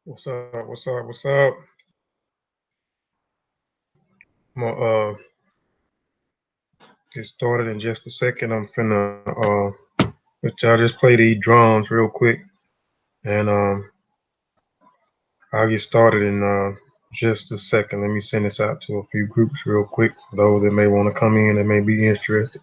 What's up? What's up? What's up? I'm gonna get started in just a second. I'm finna let y'all just play these drums real quick, and I'll get started in just a second. Let me send this out to a few groups real quick. Those that may want to come in and may be interested.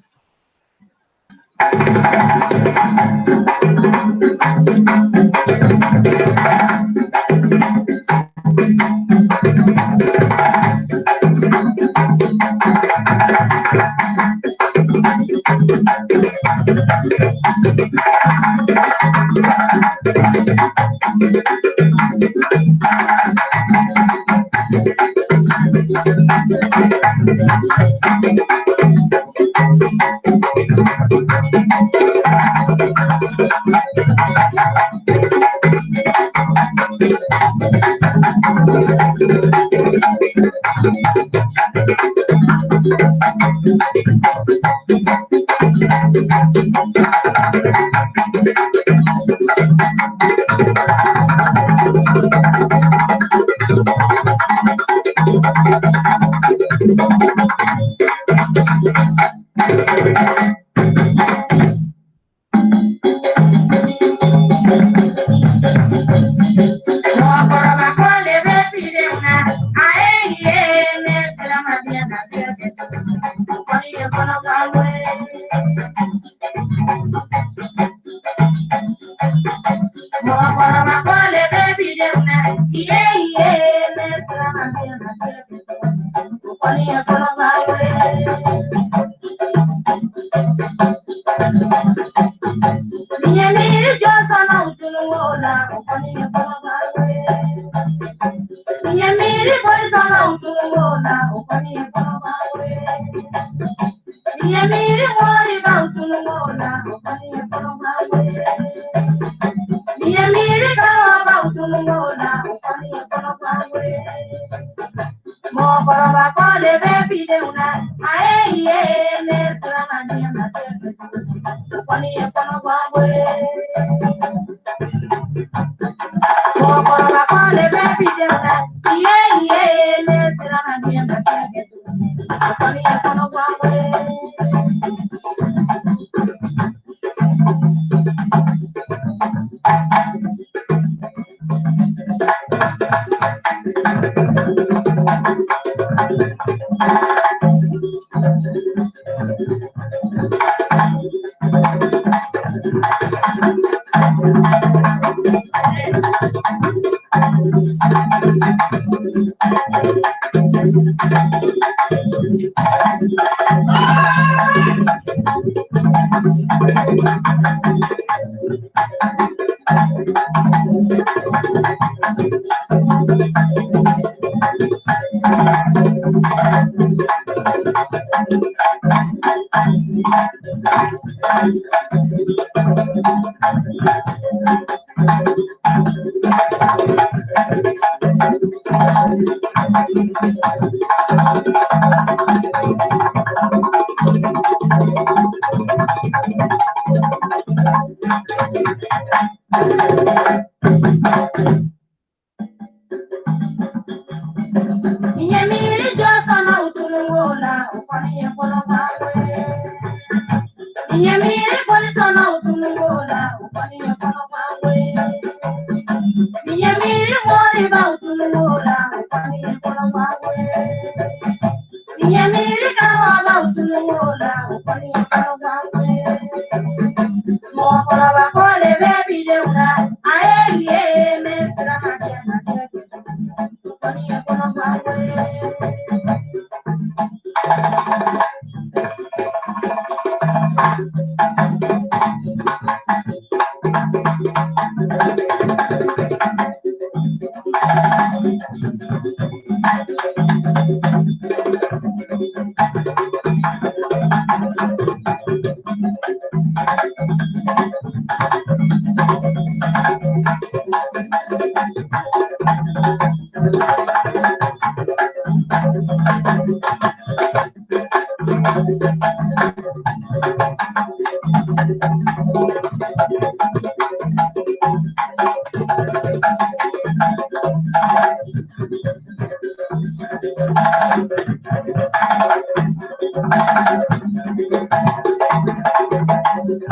All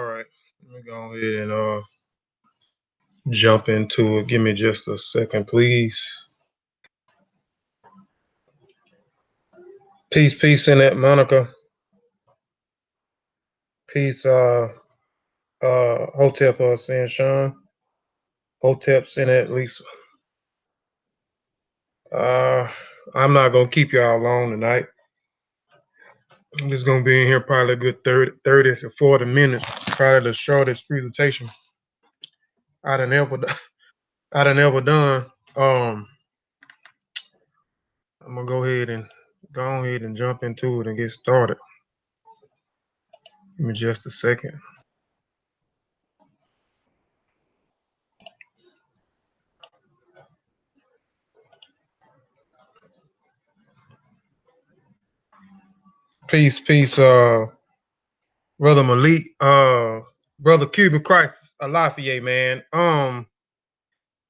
right, let me go ahead and jump into it. Give me just a second, please. Peace in that, Monica. Peace, Hotep, saying Sean. Hotep, send that, Lisa. I'm not gonna keep y'all long tonight. I'm just gonna be in here probably a good 30 to 40 minutes. Probably the shortest presentation I done ever done. I'm gonna go ahead and jump into it and get started. Give me just a second. Peace, brother Malik, brother Cuban Christ, Lafayette, man. Man,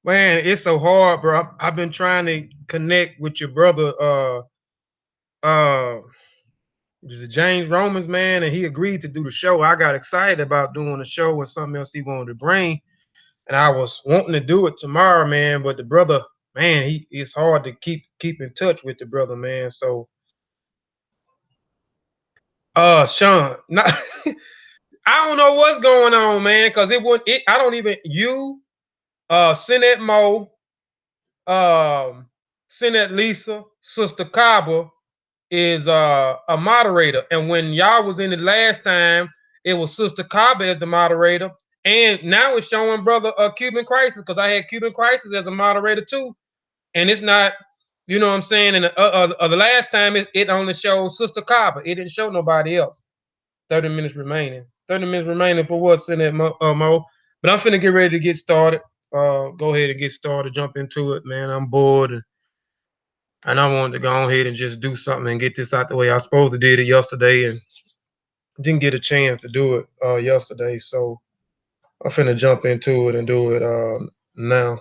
it's so hard, bro. I've been trying to connect with your brother, is it James Romans, man, and he agreed to do the show. I got excited about doing the show and something else he wanted to bring, and I was wanting to do it tomorrow, man. But the brother, man, it's hard to keep in touch with the brother, man. So, Sean, not, I don't know what's going on, man, because it would it. I don't even Sinette Mo, Sinette Lisa, Sister Kaba is a moderator, and when y'all was in it last time, it was Sister Kaba as the moderator, and now it's showing brother Cuban Crisis because I had Cuban Crisis as a moderator too, and it's not. You know what I'm saying? And the last time it only showed Sister Kaba. It didn't show nobody else. 30 minutes remaining. 30 minutes remaining for what's in that Mo. But I'm finna get ready to get started. Go ahead and get started. Jump into it, man. I'm bored and I wanted to go ahead and just do something and get this out the way. I supposed to did it yesterday and didn't get a chance to do it yesterday. So I'm finna jump into it and do it now.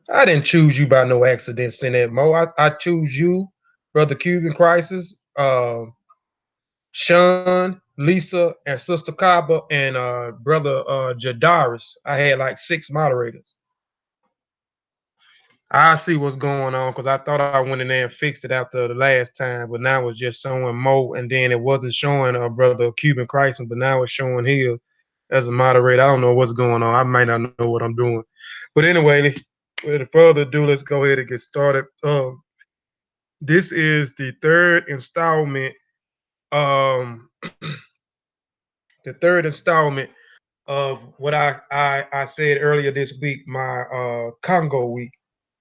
I didn't choose you by no accident, Sinette Mo. I choose you, Brother Cuban Crisis. Sean, Lisa, and Sister Kaba, and brother Jadaris. I had like 6 moderators. I see what's going on because I thought I went in there and fixed it after the last time, but now it's just showing Mo, and then it wasn't showing brother Cuban Christ, but now it's showing his as a moderator. I don't know what's going on. I might not know what I'm doing, but anyway, without further ado, let's go ahead and get started. This is the third installment. Um, the third installment of what I said earlier this week, my Congo week.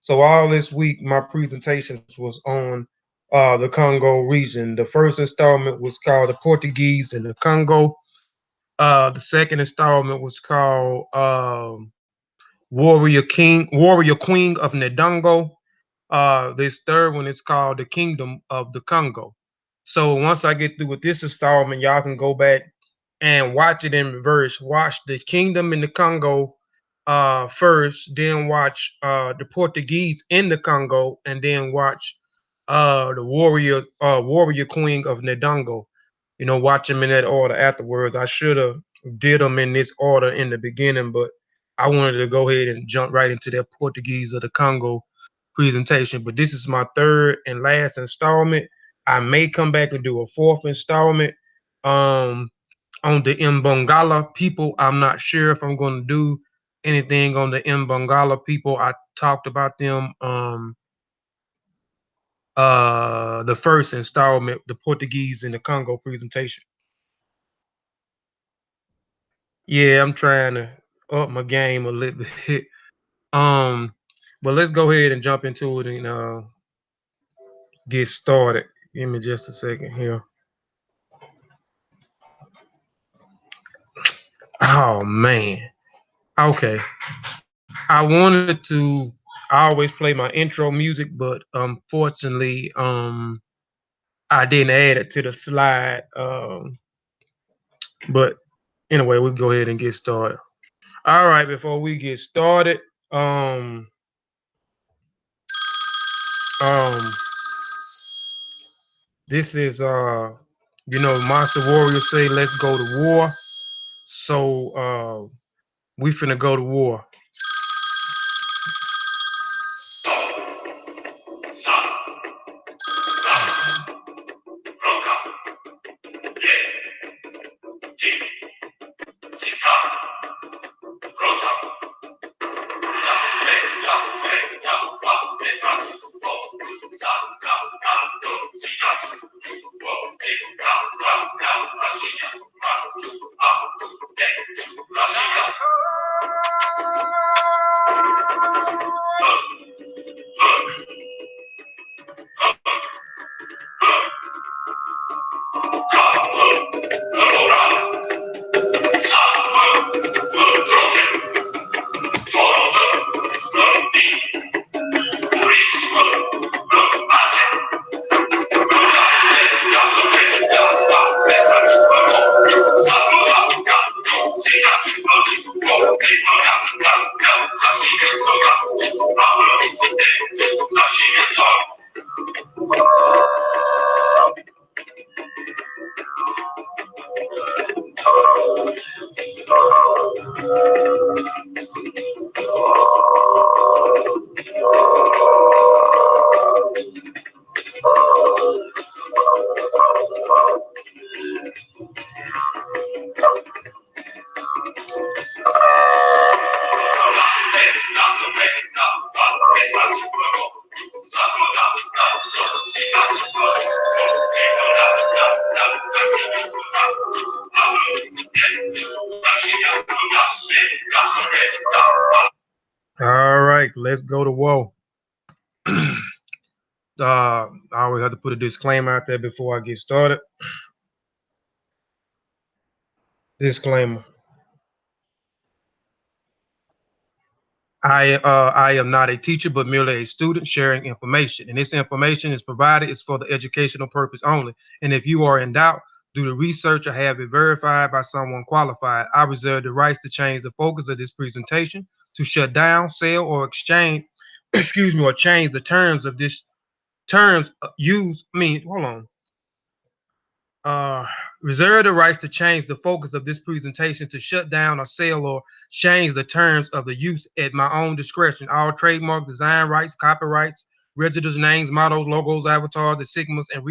So all this week, my presentations was on the Congo region. The first installment was called the Portuguese in the Congo. The second installment was called Warrior Queen of Ndongo. This third one is called the Kingdom of the Congo. So once I get through with this installment, y'all can go back and watch it in reverse. Watch the Kingdom in the Congo first, then watch the Portuguese in the Congo, and then watch the Warrior Queen of Ndongo. You know, watch them in that order afterwards. I should have did them in this order in the beginning, but I wanted to go ahead and jump right into that Portuguese of the Congo presentation. But this is my third and last installment. I may come back and do a fourth installment. On the Mbongala people, I'm not sure if I'm going to do anything on the Mbongala people. I talked about them the first installment, the Portuguese in the Congo presentation. Yeah, I'm trying to up my game a little bit. But let's go ahead and jump into it and get started. Give me just a second here. Oh man. Okay. I wanted to. I always play my intro music, but unfortunately, I didn't add it to the slide. But anyway, we'll go ahead and get started. All right, before we get started, um, um, this is Monster Warriors say let's go to war. So we finna go to war. All right, let's go to war. I always have to put a disclaimer out there before I get started. Disclaimer. I am not a teacher, but merely a student sharing information. And this information is provided is for the educational purpose only. And if you are in doubt, do the research or have it verified by someone qualified. I reserve the rights to change the focus of this presentation, to shut down, sell, or exchange, excuse me, or change the terms of this terms used. I mean, hold on. uh, Reserve the rights to change the focus of this presentation to shut down or sell or change the terms of the use at my own discretion. All trademark, design rights, copyrights, registers, names, mottos, logos, avatars, the sigmas, and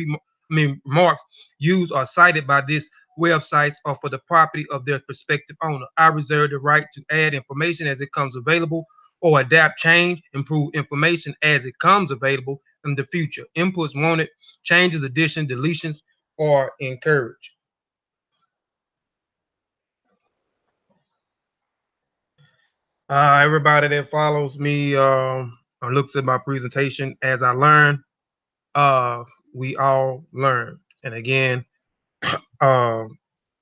remarks used or cited by this websites are for the property of their prospective owner. I reserve the right to add information as it comes available or adapt, change, improve information as it comes available in the future. Inputs wanted, changes, additions, deletions, or encourage. Everybody that follows me or looks at my presentation as I learn, uh, we all learn. And again, uh,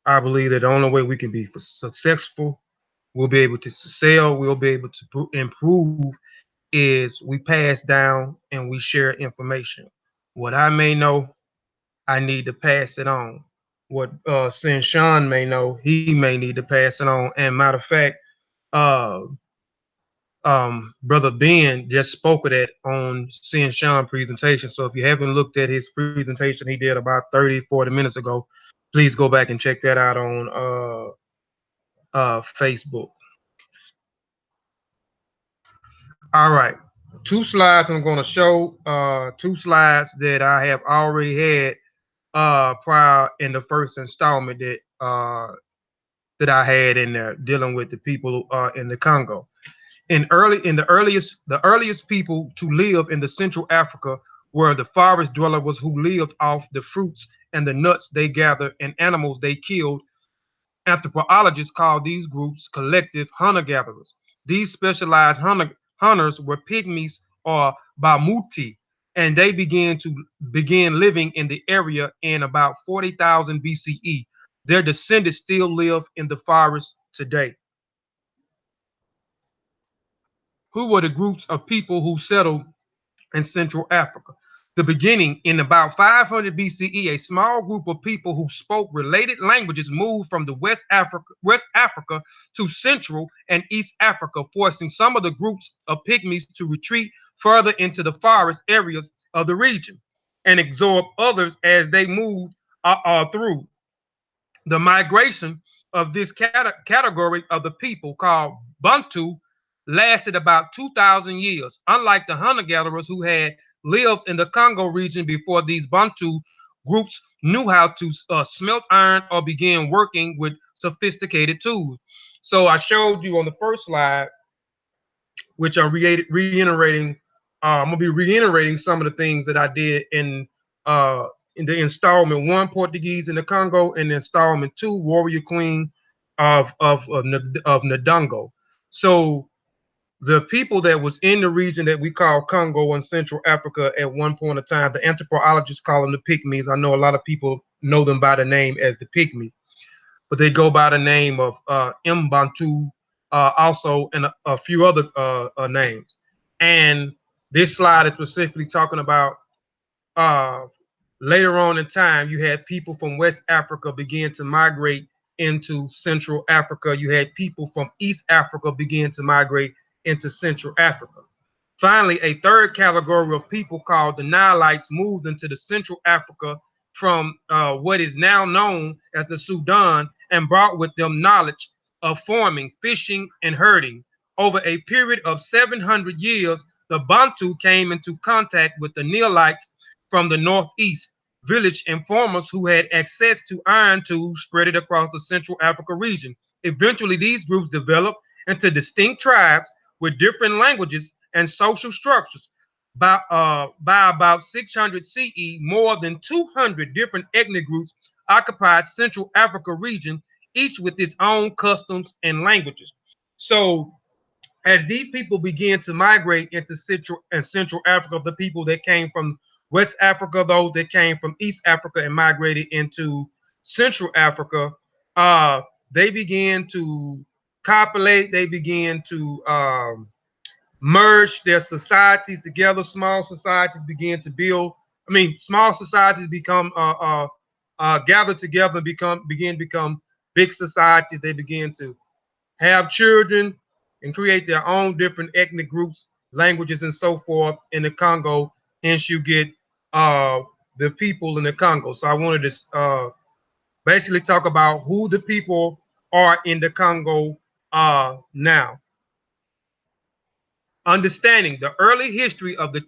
I believe that the only way we can be successful, we'll be able to sell, we'll be able to improve, is we pass down and we share information. What I may know, I need to pass it on. What Sin Sean may know, he may need to pass it on. And matter of fact, uh, Brother Ben just spoke of that on Sin Sean presentation. So if you haven't looked at his presentation he did about 30, 40 minutes ago, please go back and check that out on Facebook. All right. Two slides I'm going to show, two slides that I have already had prior in the first installment that I had in there dealing with the people in the Congo. The earliest people to live in the Central Africa were the forest dwellers who lived off the fruits and the nuts they gathered and animals they killed. Anthropologists call these groups collective hunter-gatherers. These specialized hunters were pygmies or Bamuti, and they began living in the area in about 40,000 BCE. Their descendants still live in the forest today. who were the groups of people who settled in Central Africa. The beginning, in about 500 BCE, a small group of people who spoke related languages moved from the West Africa to Central and East Africa, forcing some of the groups of pygmies to retreat further into the forest areas of the region and absorb others as they moved through. The migration of this category of the people, called Bantu, lasted about 2,000 years. Unlike the hunter gatherers who had lived in the Congo region before, these Bantu groups knew how to smelt iron or began working with sophisticated tools. So I showed you on the first slide, which I'm reiterating. I'm gonna be reiterating some of the things that I did uh, in the installment one, Portuguese in the Congo, and the installment two, Warrior Queen of Ndongo. So the people that was in the region that we call Congo in Central Africa at one point in time, the anthropologists call them the Pygmies. I know a lot of people know them by the name as the Pygmies, but they go by the name of Mbantu, also, and a few other names. And this slide is specifically talking about uh, later on in time, you had people from West Africa begin to migrate into Central Africa. You had people from East Africa begin to migrate into Central Africa. Finally, a third category of people called the Nileites moved into the Central Africa from what is now known as the Sudan and brought with them knowledge of farming, fishing, and herding. Over a period of 700 years, the Bantu came into contact with the Nileites from the northeast, village informers who had access to iron tools spread it across the Central Africa region. Eventually, these groups developed into distinct tribes with different languages and social structures. By about 600 CE, more than 200 different ethnic groups occupied Central Africa region, each with its own customs and languages. So as these people began to migrate into Central Africa, the people that came from West Africa, those that came from East Africa and migrated into Central Africa, uh, they began to copulate. They began to merge their societies together. Small societies began to build. I mean, small societies become gather together and begin to become big societies. They begin to have children and create their own different ethnic groups, languages, and so forth in the Congo. Hence, you get uh, the people in the Congo. So I wanted to basically talk about who the people are in the Congo now. Understanding the early history of the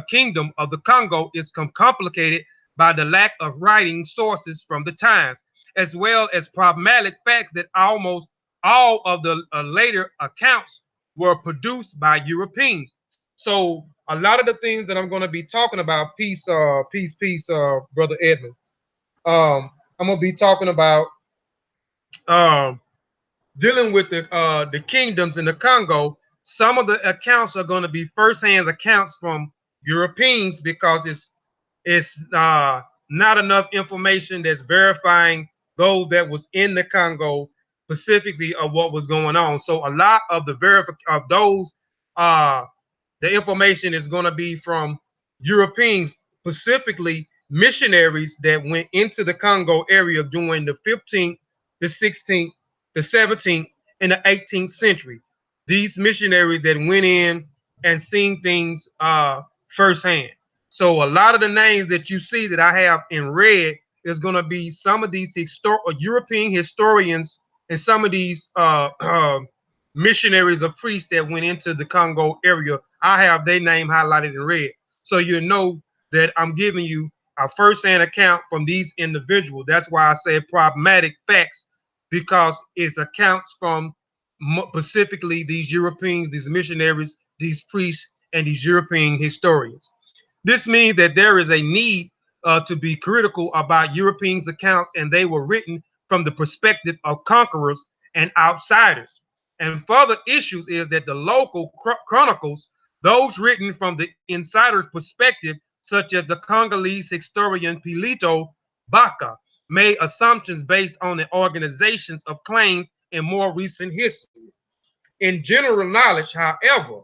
kingdom of the Congo is complicated by the lack of writing sources from the times, as well as problematic facts that almost all of the later accounts were produced by Europeans. So a lot of the things that I'm going to be talking about, peace, brother Edmund. I'm going to be talking about um, dealing with the kingdoms in the Congo. Some of the accounts are going to be firsthand accounts from Europeans because it's not enough information that's verifying those that was in the Congo specifically of what was going on. So a lot of of those uh, the information is going to be from Europeans, specifically missionaries that went into the Congo area during the 15th, the 16th, the 17th, and the 18th century. These missionaries that went in and seen things firsthand. So a lot of the names that you see that I have in red is going to be some of these European historians and some of these missionaries or priests that went into the Congo area. I have their name highlighted in red. So you know that I'm giving you a first-hand account from these individuals. That's why I say problematic facts, because it's accounts from specifically these Europeans, these missionaries, these priests, and these European historians. This means that there is a need to be critical about Europeans' accounts, and they were written from the perspective of conquerors and outsiders. And further issues is that the local chronicles, those written from the insider's perspective, such as the Congolese historian Pilito Baka, made assumptions based on the organizations of claims in more recent history. in general knowledge, however,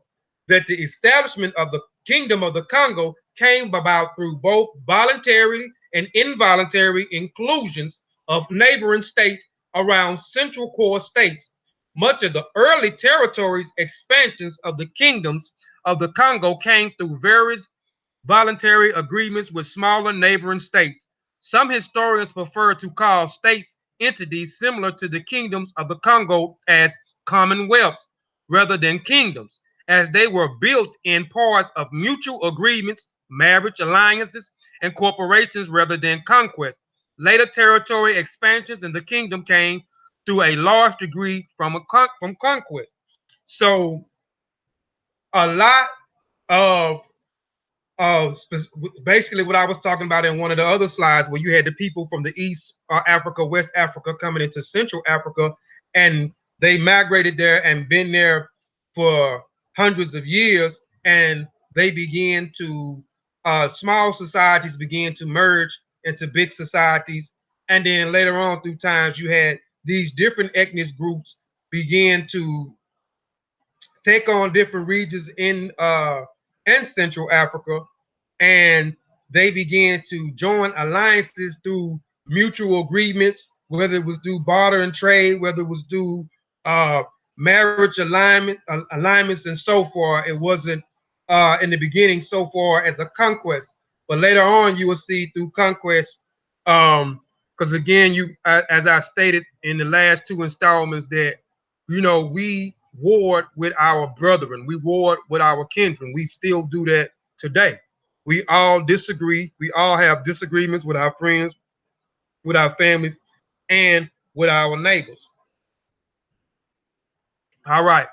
that the establishment of the Kingdom of the Congo came about through both voluntary and involuntary inclusions of neighboring states around central core states. Much of the early territories expansions of the kingdoms of the Congo came through various voluntary agreements with smaller neighboring states. Some historians prefer to call states entities similar to the kingdoms of the Congo as commonwealths rather than kingdoms, as they were built in parts of mutual agreements, marriage alliances, and corporations rather than conquest. Later territory expansions in the kingdom came through a large degree from conquest. So a lot of uh, basically what I was talking about in one of the other slides, where you had the people from the East Africa, West Africa coming into Central Africa, and they migrated there and been there for hundreds of years, and they began to small societies began to merge into big societies, and then later on through times you had these different ethnic groups begin to take on different regions in Central Africa, and they began to join alliances through mutual agreements, whether it was through barter and trade, whether it was through uh, marriage alignments, and so forth. It wasn't in the beginning so far as a conquest, but later on you will see through conquest. Because again, as I stated in the last two installments, that we warred with our brethren, we warred with our kindred. We still do that today. We all disagree. We all have disagreements with our friends, with our families, and with our neighbors. All right.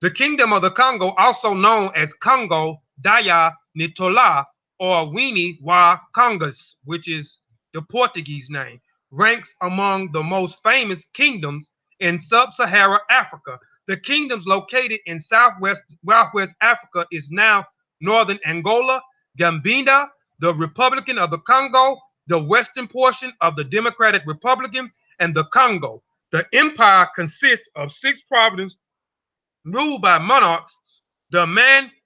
The Kingdom of the Congo, also known as Congo Daya Nitola or Winnie wa Congas, which is the Portuguese name, ranks among the most famous kingdoms in sub-Saharan Africa. The kingdoms located in southwest Africa is now northern Angola, Gambia, the Republican of the Congo, the western portion of the Democratic Republican, and the Congo. The empire consists of 6 provinces ruled by monarchs. The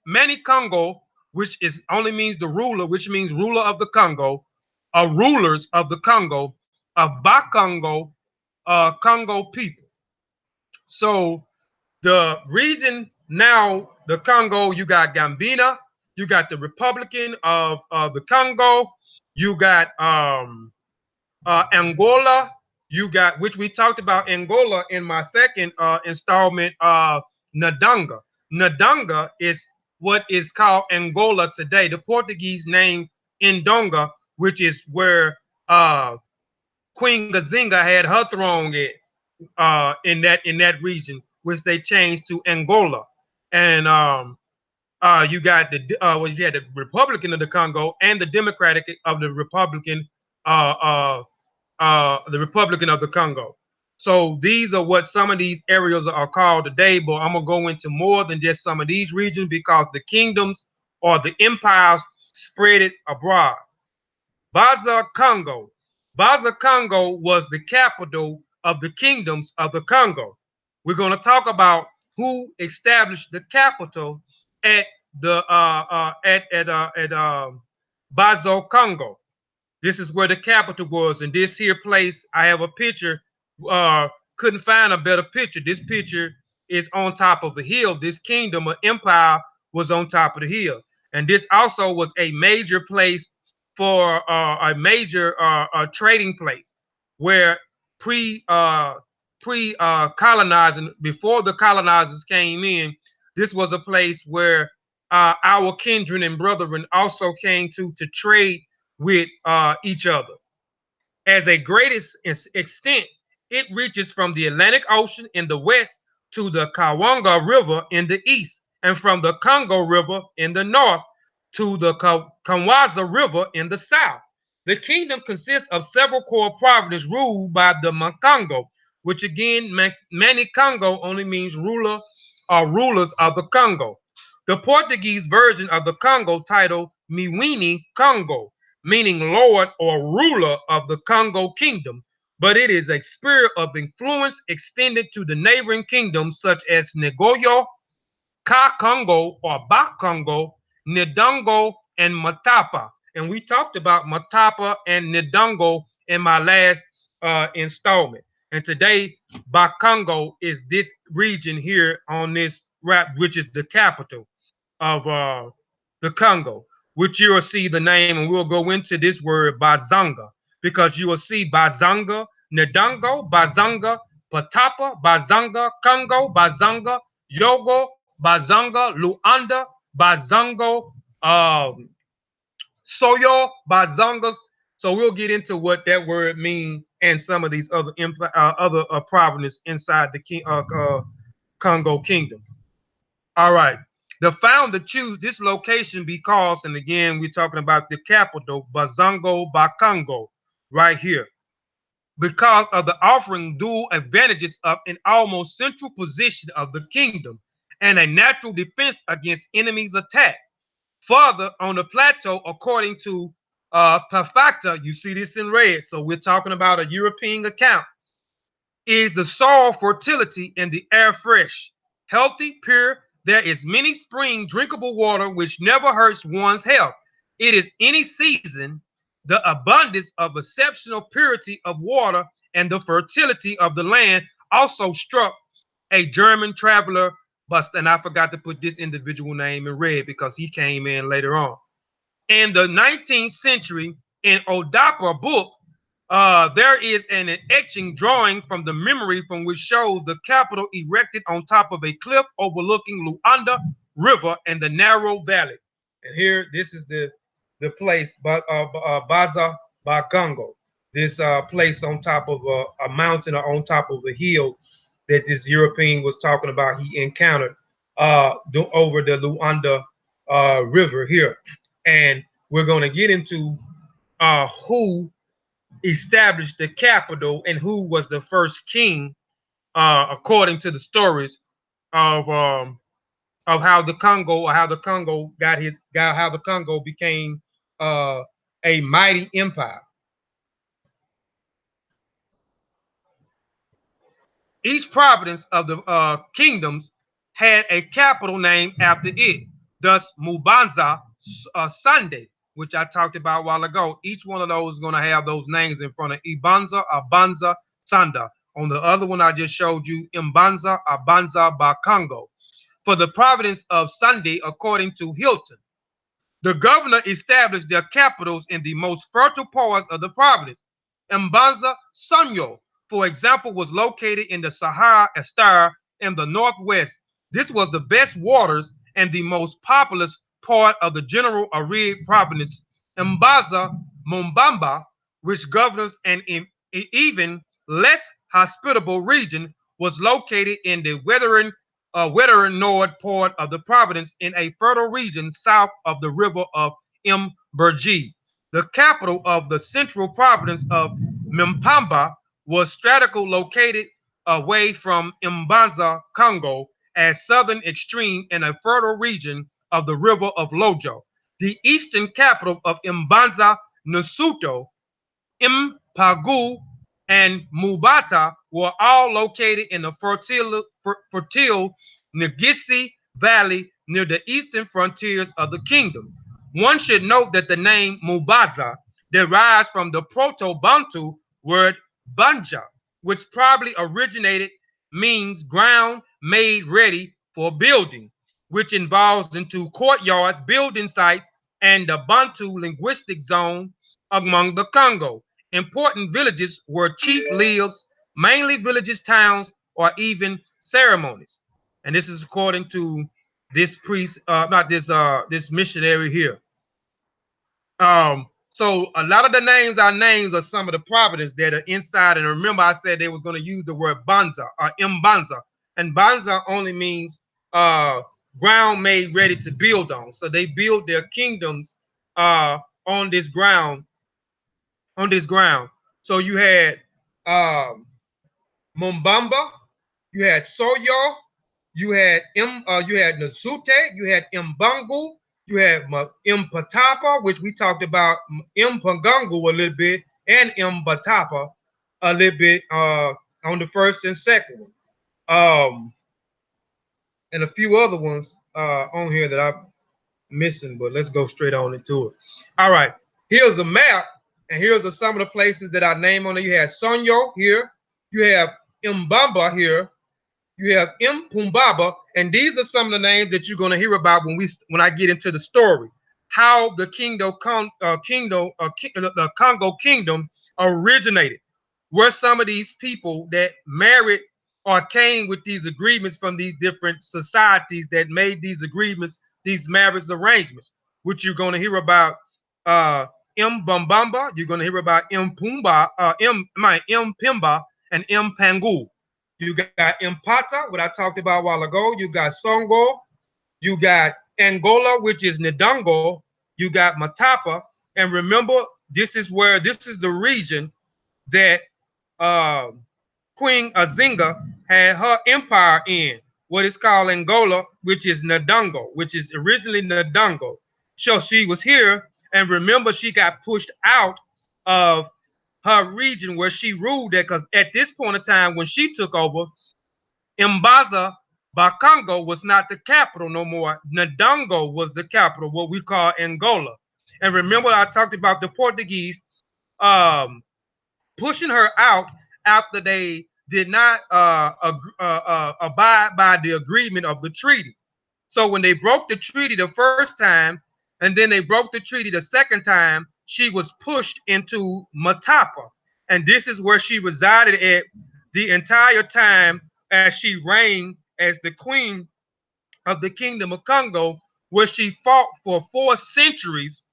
Mani Congo, which is only means the ruler, which means ruler of the Congo, are rulers of the Congo, of Bakongo, Congo people. So the reason now the Congo, you got Gambia, you got the Republican of the Congo, you got Angola, you got, which we talked about Angola in my second installment, Ndongo. Ndongo is what is called Angola today. The Portuguese name Ndonga, which is where Queen Gazinga had her throne at, in that region, which they changed to Angola. And you got you had the Republican of the Congo and the Democratic of uh, the Republican of the Congo. So these are what some of these areas are called today, but I'm gonna go into more than just some of these regions because the kingdoms or the empires spread it abroad. Baza Congo. Baza Congo was the capital of the kingdoms of the Congo. We're going to talk about who established the capital at the at Bazo Congo. This is where the capital was, and this here place, I have a picture. Uh, couldn't find a better picture. This picture is on top of the hill. This kingdom or empire was on top of the hill, and this also was a major place for a major trading place where pre colonizing, before the colonizers came in, this was a place where our kindred and brethren also came to trade with each other. As a greatest extent, it reaches from the Atlantic Ocean in the west to the Kawanga River in the east, and from the Congo River in the north to the Kanwaza River in the south. The kingdom consists of several core provinces ruled by the Makongo, which again, Mani Congo only means ruler or rulers of the Congo. The Portuguese version of the Congo titled Miwini Congo, meaning lord or ruler of the Congo kingdom, but it is a sphere of influence extended to the neighboring kingdoms such as Negoyo, Ka Kongo or Bak Kongo, Ndongo, and Matapa. And we talked about Matapa and Ndongo in my last installment. And today, Bakongo is this region here on this map, which is the capital of the Congo, which you will see the name, and we'll go into this word Bazanga, because you will see Bazanga, Ndongo, Bazanga, Patapa, Bazanga, Congo, Bazanga, Yogo, Bazanga, Luanda, Bazango, Soyo, Bazangas. So we'll get into what that word means and some of these other provinces inside the Congo Kingdom. All right. The founder choose this location because, and again, we're talking about the capital, Bazongo Bakongo, right here, because of the offering dual advantages of an almost central position of the kingdom and a natural defense against enemies' attack. Further, on the plateau, according to Perfacta, you see this in red. So we're talking about a European account, is the soil fertility and the air fresh, healthy, pure. There is many spring drinkable water which never hurts one's health. It is any season, the abundance of exceptional purity of water and the fertility of the land also struck a German traveler, but and I forgot to put this individual name in red because he came in later on. In the 19th century, in Odapa book, there is an etching drawing from the memory from which shows the capital erected on top of a cliff overlooking Luanda River and the narrow valley. And here, this is the place, Baza Bakongo, this place on top of a mountain or on top of a hill that this European was talking about. He encountered over the Luanda River here, and we're going to get into who established the capital and who was the first king, according to the stories of how the Congo or how the Congo got how the Congo became a mighty empire. Each province of the kingdoms had a capital named after it. Thus, Mubanza Sunday, which I talked about a while ago, each one of those is going to have those names in front of Ibanza, Abanza, Sanda. On the other one I just showed you, Imbanza, Abanza, Bakongo. For the province of Sunday, according to Hilton, the governor established their capitals in the most fertile parts of the province. Mbanza Sanyo, for example, was located in the Sahara Estar in the northwest. This was the best waters and the most populous part of the general Arid province. Mbanza Mumbamba, which governs an even less hospitable region, was located in the western north part of the province in a fertile region south of the river of Mberji. The capital of the central province of Mpamba was strategically located away from Mbanza, Congo, as southern extreme in a fertile region of the river of Lojo. The eastern capital of Mbanza, Nasuto, Mpagu, and Mubata were all located in the fertile Ngisi Valley near the eastern frontiers of the kingdom. One should note that the name Mubaza derives from the Proto-Bantu word banja, which probably originated means ground made ready for building, which involves into courtyards, building sites, and the Bantu linguistic zone among the Congo. Important villages where chief lives, mainly villages, towns, or even ceremonies. And this is according to this priest, not this missionary here. So a lot of the names are names of some of the provinces that are inside. And remember, I said they was going to use the word banza or imbanza, and banza only means ground made ready to build on. So they built their kingdoms on this ground. On this ground. So you had Mumbamba, you had Soyo, you had Nasute, you had Mbangu, you had Mpatapa, which we talked about Mpangangu a little bit, and Mbatapa. a little bit on the first and second one. Um, and a few other ones on here that I'm missing, but let's go straight on into it. All right, here's a map, and here's some of the places that I name on it. You have Sonyo here, you have Mbamba here, you have Mpumbaba, and these are some of the names that you're going to hear about when I get into the story. How the the Congo Kingdom originated. Were some of these people that married or came with these agreements from these different societies that made these agreements, these marriage arrangements, which you're going to hear about Mbambamba, you're going to hear about Mpimba, and Mpangu. You got Impata, what I talked about a while ago. You got Songo. You got Angola, which is Ndongo. You got Matapa. And remember, this is the region that uh, Queen Azinga had her empire in, what is called Angola, which is Ndongo, which is originally Ndongo. So she was here, and remember, she got pushed out of her region where she ruled at, because at this point in time, when she took over, Mbaza Bakongo was not the capital no more. Ndongo was the capital, what we call Angola. And remember, I talked about the Portuguese um, pushing her out after they did not abide by the agreement of the treaty. So when they broke the treaty the first time, and then they broke the treaty the second time, she was pushed into Matapa. And this is where she resided at the entire time as she reigned as the queen of the kingdom of Congo, where she fought for 4 centuries,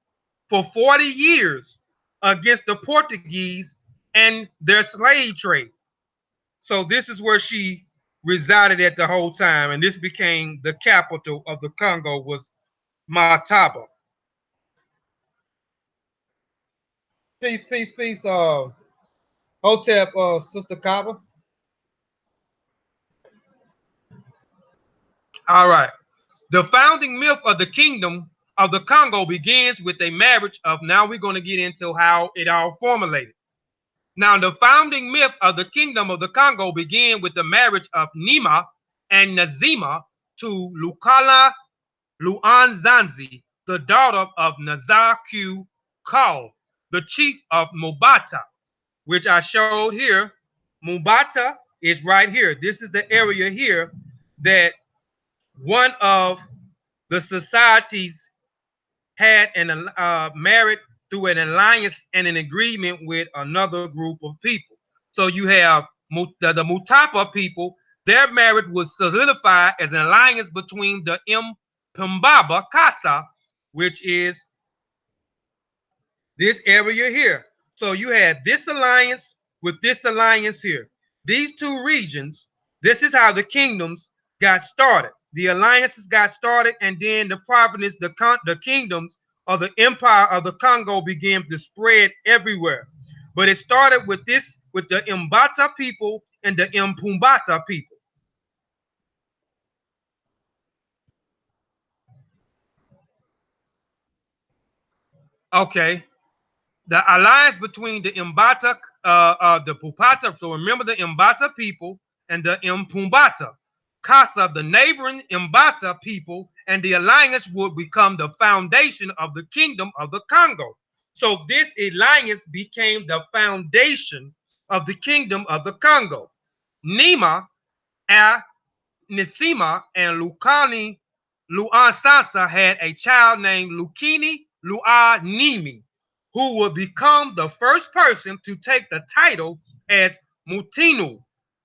for 40 years, against the Portuguese and their slave trade. So this is where she resided at the whole time, and this became the capital of the Congo was Mataba. Peace, peace, peace. Hotep, Sister Kaba. All right. The founding myth of the kingdom of the Congo begins with a marriage of. Now we're going to get into how it all formulated. Now, the founding myth of the kingdom of the Congo began with the marriage of Nima and Nazima to Lukala Luanzanzi, the daughter of Nazar Q Kal, the chief of Mubata, which I showed here. Mubata is right here. This is the area here that one of the societies had married through an alliance and an agreement with another group of people. So you have the Mutapa people. Their marriage was solidified as an alliance between the Mpimbaba Casa, which is this area here. So you had this alliance with this alliance here. These two regions, this is how the kingdoms got started. The alliances got started, and then the province, the kingdoms of the empire of the Congo began to spread everywhere. But it started with this, with the Mbata people and the Mpumbata people. Okay. The alliance between the Mbata, the Pupata. So remember the Mbata people and the Mpumbata. Casa, the neighboring Mbata people, and the alliance would become the foundation of the kingdom of the Congo. So this alliance became the foundation of the kingdom of the Congo. Nima, Nisima, and Lukani Luansasa had a child named Lukini Luanimi, who would become the first person to take the title as Mutinu,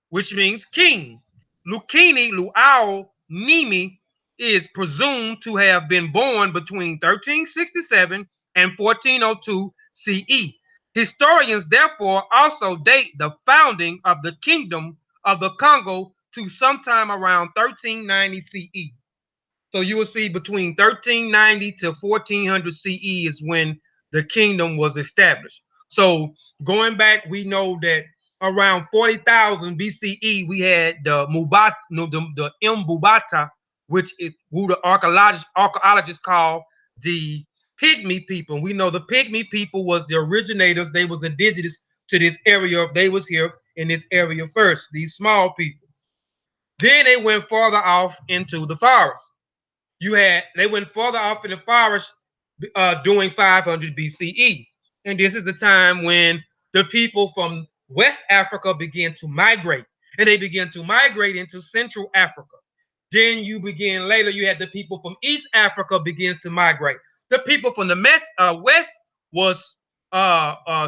which means king. Lukini Luao Nimi is presumed to have been born between 1367 and 1402 CE. Historians therefore also date the founding of the kingdom of the Congo to sometime around 1390 CE. So you will see between 1390 to 1400 CE is when the kingdom was established. So going back, we know that around 40,000 BCE, we had the Mubat, no, the Mbubata, which is who the archaeologists call the Pygmy people. We know the Pygmy people was the originators. They was indigenous to this area. They was here in this area first, these small people. Then they went farther off into the forest. They went further off in the forest during 500 BCE. And this is the time when the people from West Africa began to migrate. And they began to migrate into Central Africa. Then you had the people from East Africa begins to migrate. The people from the West was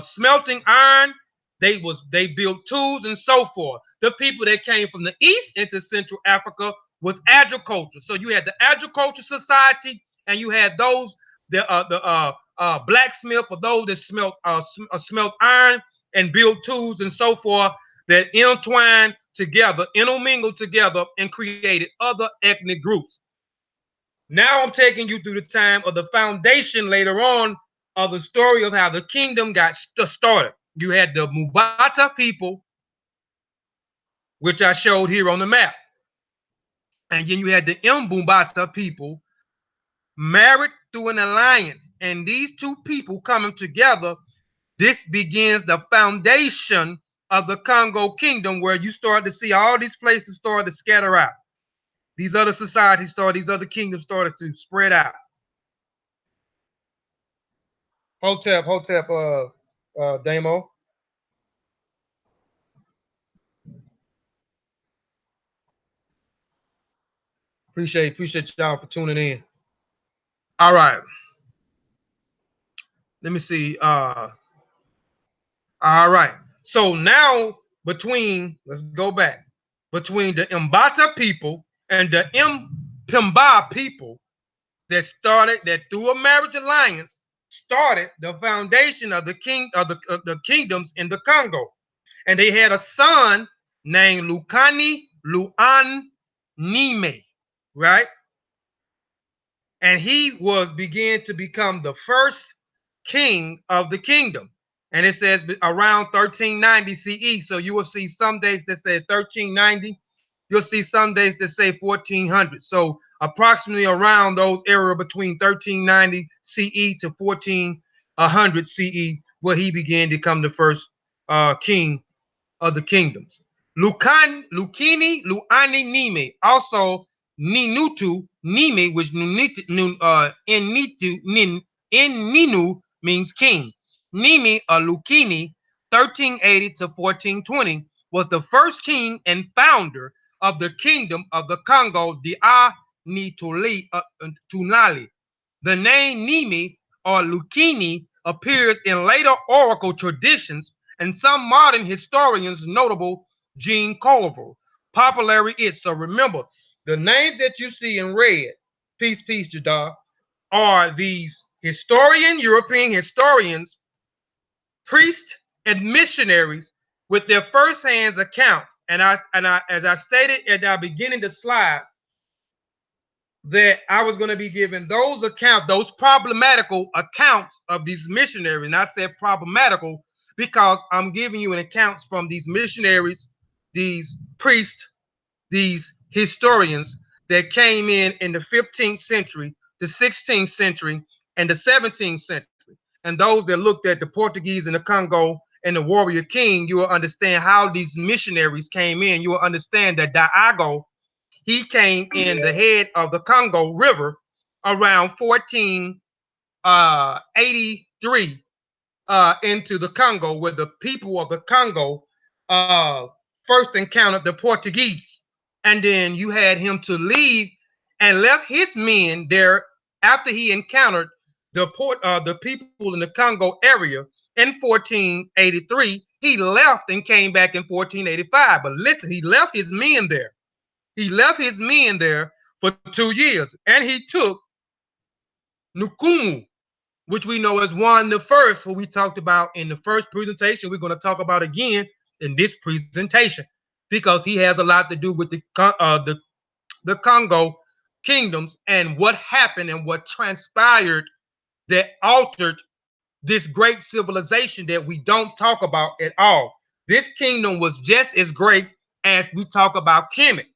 smelting iron. They built tools and so forth. The people that came from the East into Central Africa was agriculture. So you had the agriculture society, and you had those the blacksmith for those that smelt iron and built tools and so forth that intermingled together, and created other ethnic groups. Now I'm taking you through the time of the foundation later on of the story of how the kingdom got started. You had the Mubata people, which I showed here on the map. And then you had the Mbumbata people married through an alliance. And these two people coming together, this begins the foundation of the Kongo kingdom, where you start to see all these places start to scatter out. These other societies these other kingdoms started to spread out. Hotep, Damo. Appreciate y'all for tuning in. All right. Let me see. All right. So now let's go back. Between the Mbata people and the Mpimba people that through a marriage alliance started the foundation of the kingdoms in the Congo. And they had a son named Lukani Luan Nime, right? And he began to become the first king of the kingdom. And it says around 1390 CE. So you will see some days that say 1390. You'll see some days that say 1400. So approximately around those area between 1390 CE to 1400 CE, where he began to become the first king of the kingdoms. Lukini Luani Nime, also Ninutu Nime, which Ninu means king. Nimi Lukini, 1380 to 1420, was the first king and founder of the kingdom of the Congo, the Tunali. The name Nimi or Lukini appears in later oracle traditions, and some modern historians, notable Jean Colville, popularly it. So remember, the names that you see in red, peace, Jadar, are these European historians, priests, and missionaries with their first-hand account. And as I stated at the beginning of the slide, that I was going to be giving those problematical accounts of these missionaries. And I said problematical because I'm giving you an accounts from these missionaries, these priests, these historians that came in the 15th century, the 16th century, and the 17th century. And those that looked at the Portuguese in the Congo and the warrior king, you will understand how these missionaries came in. You will understand that Daigo, he came in the head of the Congo River around 1483 into the Congo, where the people of the Congo first encountered the Portuguese. And then you had him to leave and left his men there after he encountered the people in the Congo area in 1483. He left and came back in 1485. But listen, he left his men there. He left his men there for 2 years, and he took Nukumu, which we know as one the first, what we talked about in the first presentation. We're going to talk about again in this presentation, because he has a lot to do with the Congo kingdoms and what happened and what transpired that altered this great civilization that we don't talk about at all. This kingdom was just as great as we talk about Kemet.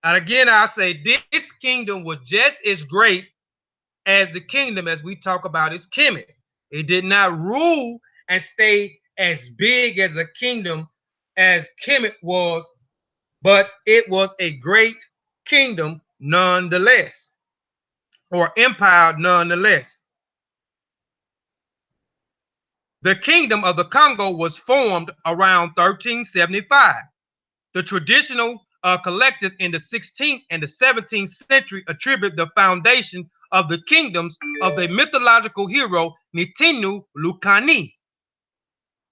And again, I say this kingdom was just as great as the kingdom as we talk about is Kemet. It did not rule and stay as big as a kingdom as Kemet was, but it was a great kingdom nonetheless, or empire nonetheless. The kingdom of the Congo was formed around 1375. The traditional collectors in the 16th and the 17th century attribute the foundation of the kingdoms of the mythological hero Nitinu Lukani,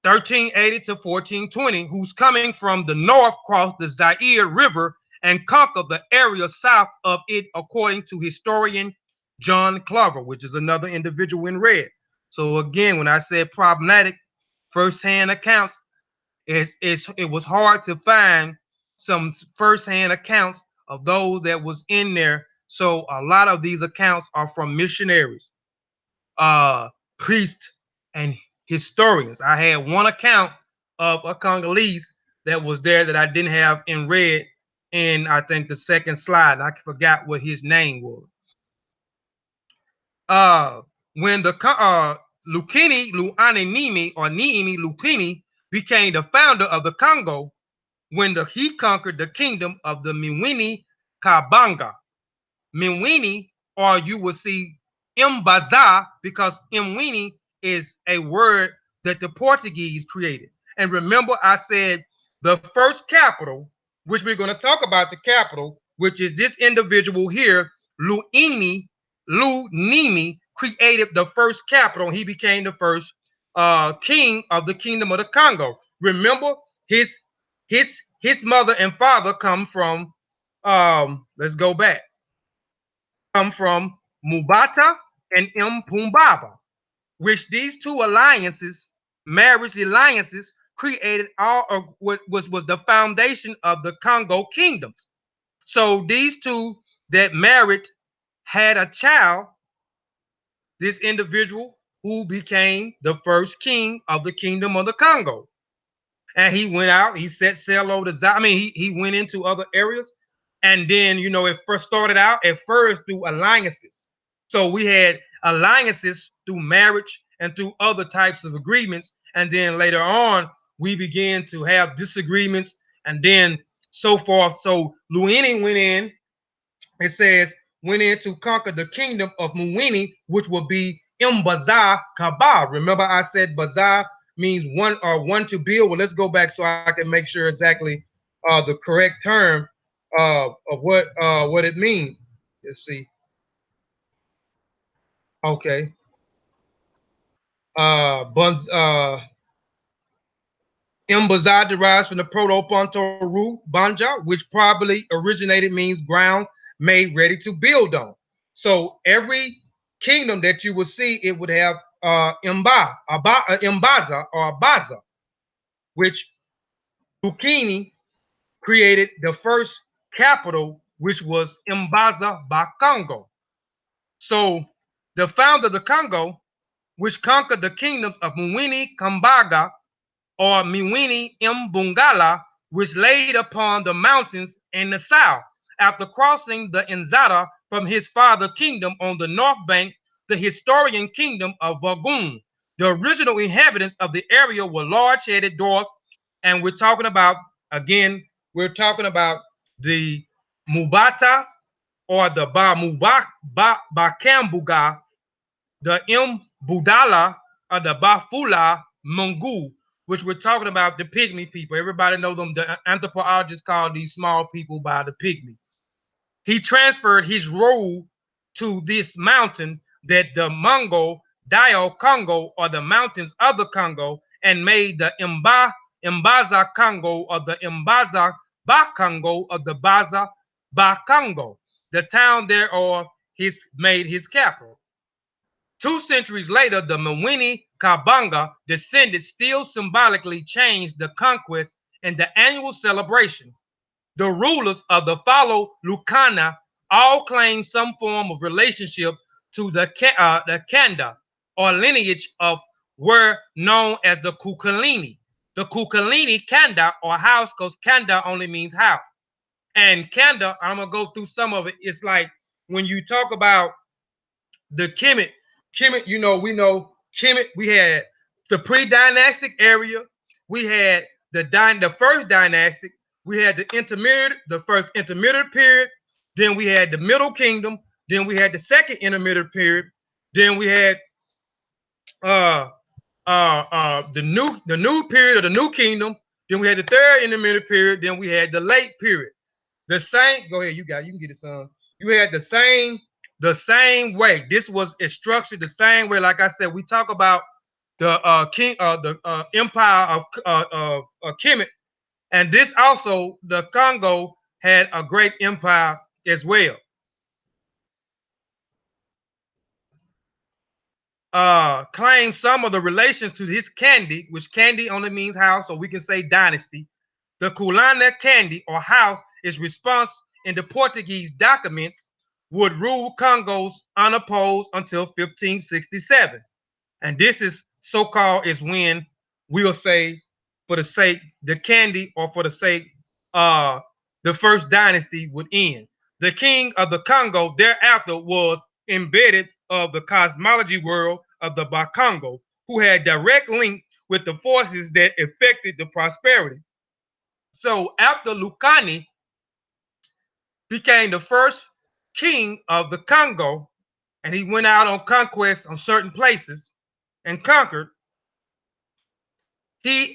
1380 to 1420, who's coming from the north, crossed the Zaire River and conquered the area south of it, according to historian John Clover, which is another individual in red. So again, when I said problematic, first-hand accounts, it was hard to find some first-hand accounts of those that was in there. So a lot of these accounts are from missionaries, priests, and historians. I had one account of a Congolese that was there that I didn't have in red in, I think, the second slide. I forgot what his name was. When the Lukini Luanenimi or Niimi Lukini became the founder of the Congo, when he conquered the kingdom of the Miwini Kabanga. Miwini, or you will see Mbaza, because Mwini is a word that the Portuguese created. And remember, I said the first capital, which we're going to talk about the capital, which is this individual here, Luini, Lunimi, created the first capital. He became the first king of the kingdom of the Congo. Remember, his mother and father come from let's go back, come from Mubata and Mpumbaba, which these two alliances, marriage alliances, created all of what was the foundation of the Congo kingdoms. So these two that married had a child, this individual who became the first king of the kingdom of the Congo. And he went out, he set sail over the I mean, he went into other areas. And then, you know, it first started out at first through alliances. So we had alliances through marriage and through other types of agreements. And then later on, we began to have disagreements and then so forth. So Luini went in, it says, went in to conquer the kingdom of Muwini, which will be Mbaza Kaba. Remember, I said Baza means one, or one to build. Well, let's go back so I can make sure exactly the correct term of what it means. Let's see. Okay. Buns Mbaza derives from the Proto-Ponto root banja, which probably originated means ground made ready to build on. So every kingdom that you would see, it would have Mbaza or Abaza, which Bukini created the first capital, which was Mbaza Bakongo. So the founder of the Congo, which conquered the kingdoms of Mwini Kambaga or Miwini Mbungala, which laid upon the mountains in the south. After crossing the Nzara from his father kingdom on the north bank, the historian kingdom of Vagun. The original inhabitants of the area were large-headed dwarfs, and we're talking about, again, we're talking about the Mubatas or the Bakambuga, the Mbudala or the Bafula Mungu, which we're talking about the pygmy people. Everybody know them. The anthropologists call these small people by the pygmy. He transferred his rule to this mountain that the Mongol Dio Congo, or the mountains of the Congo, and made the Mbaza Congo, or the Mbaza Ba Congo, or the Baza Ba Congo. The town there, or made his capital. 2 centuries later, the Mwini Kabanga descendants still symbolically changed the conquest and the annual celebration. The rulers of the follow Lukana all claim some form of relationship to the Kanda, or lineage of were known as the Kukulini. The Kukulini Kanda, or house, because Kanda only means house. And Kanda, I'm going to go through some of it. It's like when you talk about the Kemet, you know, we know Kemet, we had the pre-dynastic area. We had the first dynastic. We had the first intermediate period. Then we had the Middle Kingdom. Then we had the second intermediate period. Then we had uh the new period of the New Kingdom. Then we had the third intermediate period. Then we had the late period. The same. Go ahead, you can get it, son. You had the same way. This was structured the same way. Like I said, we talk about the empire of Kemet, and this also the Congo had a great empire as well. Claim some of the relations to his candy, which candy only means house, so we can say dynasty. The Kulana candy or house is response in the Portuguese documents would rule Congos unopposed until 1567. And this is so-called is when we'll say for the sake the candy or for the sake uh the first dynasty would end. The king of the Congo thereafter was embedded of the cosmology world of the Bakongo, who had direct link with the forces that affected the prosperity. So after Lucani became the first king of the Congo, and he went out on conquest on certain places and conquered,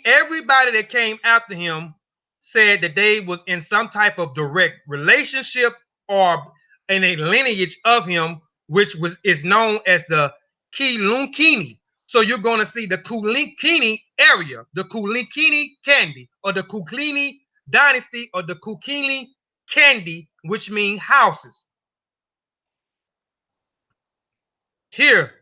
everybody that came after him said that they was in some type of direct relationship or in a lineage of him, which is known as the Kilunkini. So you're going to see the Kulinkini area, the Kulinkini candy, or the Kuklini dynasty, or the Kukini candy, which means houses. Here,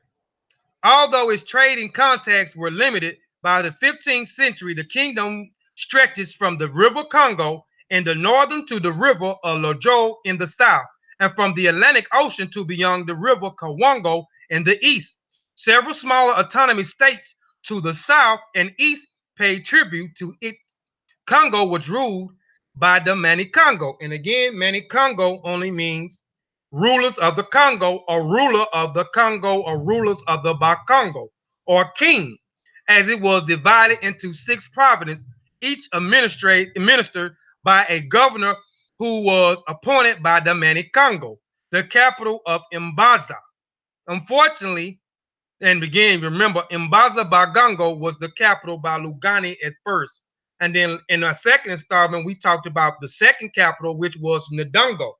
although its trading contacts were limited, by the 15th century, the kingdom stretches from the River Congo in the northern to the river of Lojo in the south, and from the Atlantic Ocean to beyond the river Kawango in the east. Several smaller autonomy states to the south and east paid tribute to it. Congo was ruled by the Mani-Congo. And again, Mani-Congo only means rulers of the Congo, or ruler of the Congo, or rulers of the Bakongo, or king, as it was divided into 6 provinces, each administered by a governor who was appointed by the Mani-Congo, the capital of Mbanza. Unfortunately, and again, remember, Mbanza Bagongo was the capital by Lugani at first. And then in our second installment, we talked about the second capital, which was Ndongo.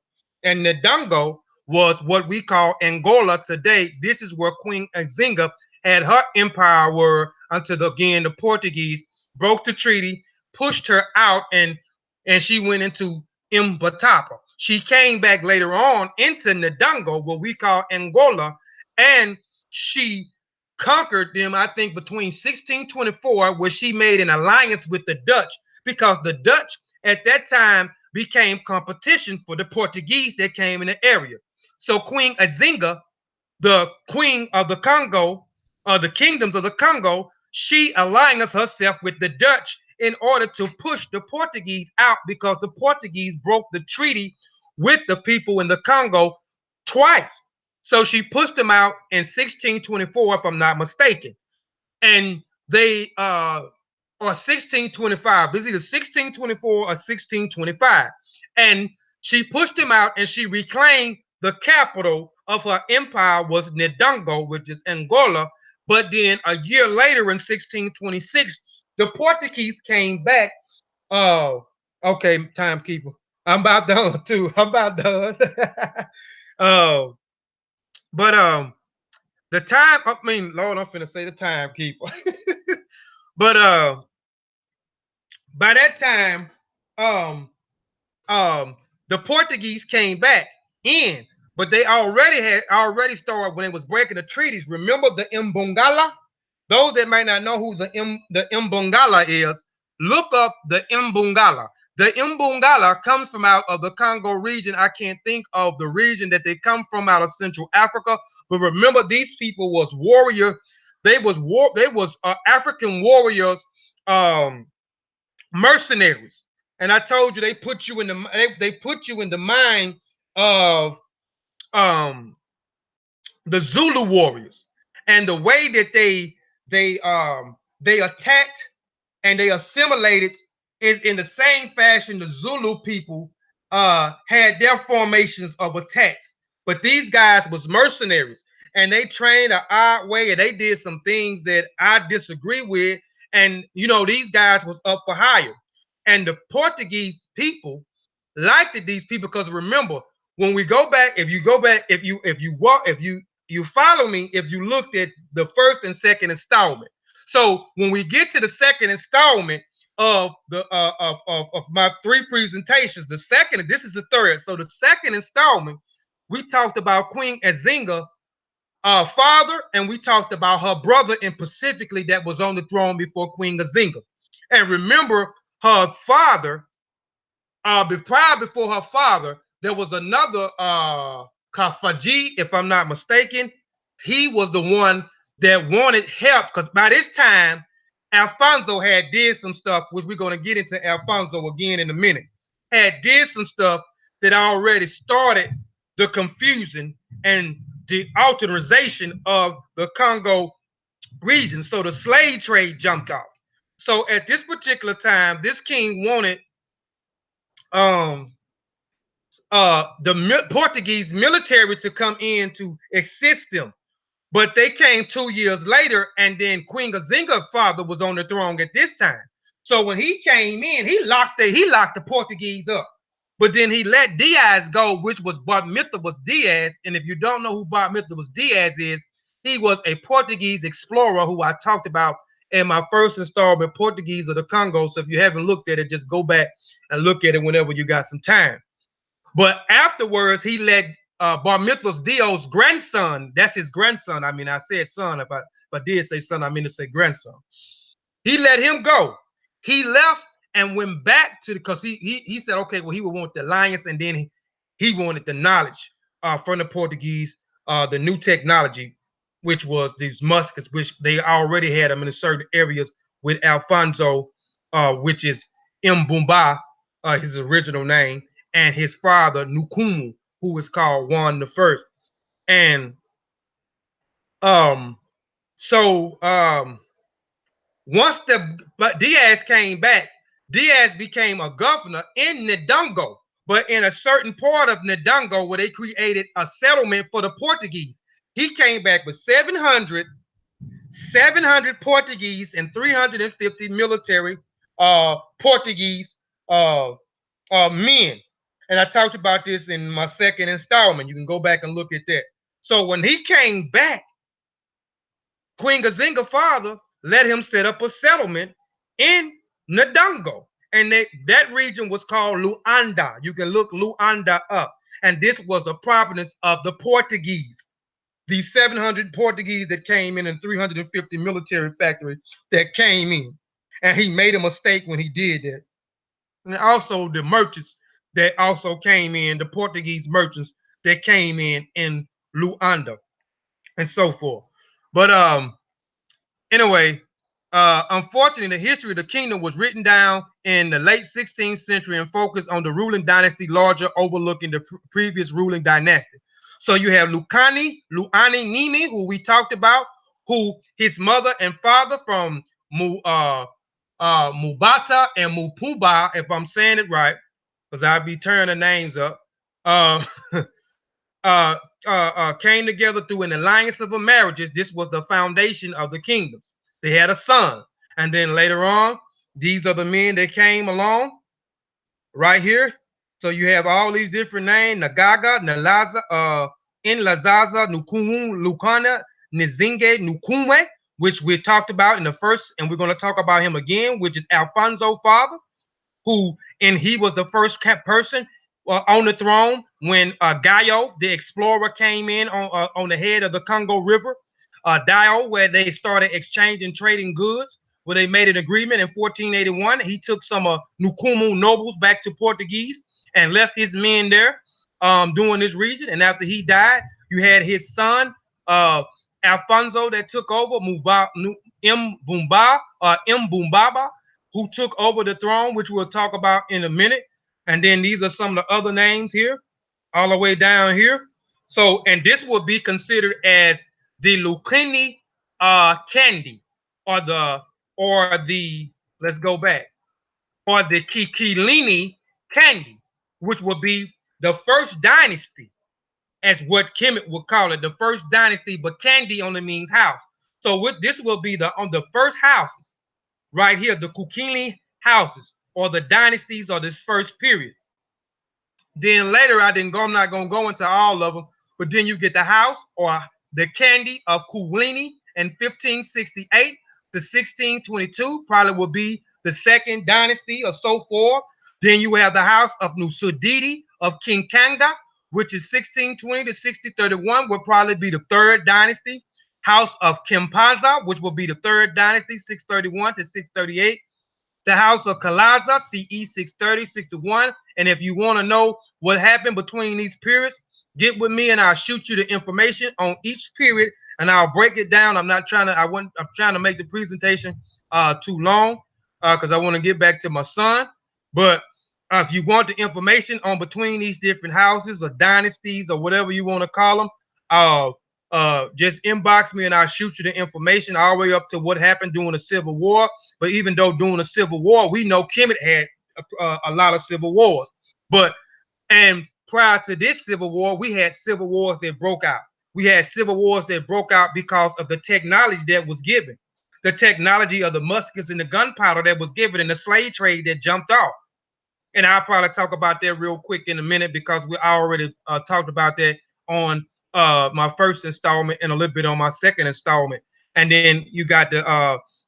And Ndongo was what we call Angola today. This is where Queen Nzinga had her empire were until, again, the Portuguese broke the treaty, pushed her out, and she went into Mbatapa. She came back later on into Ndongo, what we call Angola, and she conquered them, I think, between 1624, where she made an alliance with the Dutch, because the Dutch at that time became competition for the Portuguese that came in the area. So Queen Nzinga, the queen of the Congo, the kingdoms of the Congo, she alliance herself with the Dutch in order to push the Portuguese out, because the Portuguese broke the treaty with the people in the Congo twice. So she pushed them out in 1624, if I'm not mistaken. And they or 1625, it's either 1624 or 1625. And she pushed them out, and she reclaimed the capital of her empire was Ndongo, which is Angola. But then a year later in 1626, the Portuguese came back. Oh, okay, timekeeper. I'm about done too. I'm about done. Oh, but the time, I mean, Lord, I'm finna say the timekeeper. But by that time, um, the Portuguese came back in, but they already started when they was breaking the treaties. Remember the Mbongala? Those that might not know who the Mbongala is, look up the Mbongala. The Mbongala comes from out of the Congo region. I can't think of the region that they come from out of Central Africa, but remember, these people was warrior. They was African warriors, um, mercenaries. And I told you they put you in the mind of the Zulu warriors, and the way that they they attacked and they assimilated is in the same fashion the Zulu people had their formations of attacks. But these guys was mercenaries and they trained an odd way and they did some things that I disagree with. And you know, these guys was up for hire. And the Portuguese people liked these people because remember, when we go back, if you go back, if you follow me, if you looked at the first and second installment. So when we get to the second installment of the of my three presentations, the second, this is the third. So the second installment, we talked about Queen Azinga's father, and we talked about her brother, and specifically that was on the throne before Queen Azinga. And remember, her father, prior before her father, there was another Kafaji, if I'm not mistaken. He was the one that wanted help because by this time, Alfonso had did some stuff, which we're going to get into Alfonso again in a minute. Had did some stuff that already started the confusion and the alteration of the Congo region. So the slave trade jumped off. So at this particular time, this king wanted um the Portuguese military to come in to assist them. But they came 2 years later, and then Queen Azinga's father was on the throne at this time. So when he came in, he locked the Portuguese up. But then he let Diaz go, which was Bartmithil was Diaz. And if you don't know who Bartmithil was Diaz is, he was a Portuguese explorer who I talked about in my first installment, Portuguese of the Congo. So if you haven't looked at it, just go back and look at it whenever you got some time. But afterwards, he let Barmithil's Dio's grandson, that's his grandson. I mean, I said son. If I did say son, I mean to say grandson. He let him go. He left and went back to because he said, okay, well, he would want the alliance, and then he wanted the knowledge from the Portuguese, the new technology, which was these muskets, which they already had them in certain areas with Alfonso, which is Mbumba, his original name, and his father Nukumu, who was called Juan the First. And um, so once Diaz came back, Diaz became a governor in Ndongo, but in a certain part of Ndongo where they created a settlement for the Portuguese. He came back with 700 Portuguese and 350 military Portuguese men. And I talked about this in my second installment. You can go back and look at that. So when he came back, Queen Azinga's father let him set up a settlement in Ndongo. And that region was called Luanda. You can look Luanda up. And this was a province of the Portuguese. These 700 Portuguese that came in and 350 military factories that came in. And he made a mistake when he did that. And also the merchants that also came in, the Portuguese merchants that came in Luanda and so forth. But anyway, unfortunately, the history of the kingdom was written down in the late 16th century and focused on the ruling dynasty larger overlooking the previous ruling dynasty. So you have Luani Nini, who we talked about, who his mother and father from Mubata and Mupuba, if I'm saying it right, because I'll be turning the names up, uh, came together through an alliance of marriages. This was the foundation of the kingdoms. They had a son. And then later on, these are the men that came along right here. So you have all these different names: Nagaga, Nalaza, Inlazaza, Nukumu, Lukana, Nizinge, Nukumwe, which we talked about in the first, and we're going to talk about him again, which is Alfonso's father, and he was the first person on the throne when Gaio, the explorer, came in on the head of the Congo River. Dio, where they started exchanging trading goods, where they made an agreement in 1481. He took some Nukumu nobles back to Portuguese and left his men there doing this region. And after he died, you had his son Alfonso that took over Mbumbaba, who took over the throne, which we'll talk about in a minute. And then these are some of the other names here, all the way down here. So, and this will be considered as the Lucini candy, or or the, let's go back, or the Kikilini Kandi, which would be the first dynasty, as what Kemet would call it, the first dynasty, but Kandi only means house. So what this will be the on the first houses right here, the Kukini houses, or the dynasties, or this first period. Then later, I didn't go. I'm not gonna go into all of them, but then you get the house or the candy of Kulini in 1568 to 1622. Probably will be the second dynasty or so forth. Then you have the house of Nusudidi of King Kanga, which is 1620 to 1631, will probably be the third dynasty. House of Kimpanza, which will be the third dynasty, 631 to 638. The house of Kalaza, CE 630, 61. And if you want to know what happened between these periods, get with me and I'll shoot you the information on each period and I'll break it down. I'm not trying to, I'm trying to make the presentation too long because I want to get back to my son. But if you want the information on between these different houses or dynasties or whatever you want to call them, uh, just inbox me and I'll shoot you the information all the way up to what happened during the Civil War. But even though during the Civil War, we know Kemet had a lot of civil wars. But and prior to this Civil War, we had civil wars that broke out. We had civil wars that broke out because of the technology that was given, the technology of the muskets and the gunpowder that was given, and the slave trade that jumped off. And I'll probably talk about that real quick in a minute because we already talked about that on my first installment and a little bit on my second installment. And then you got the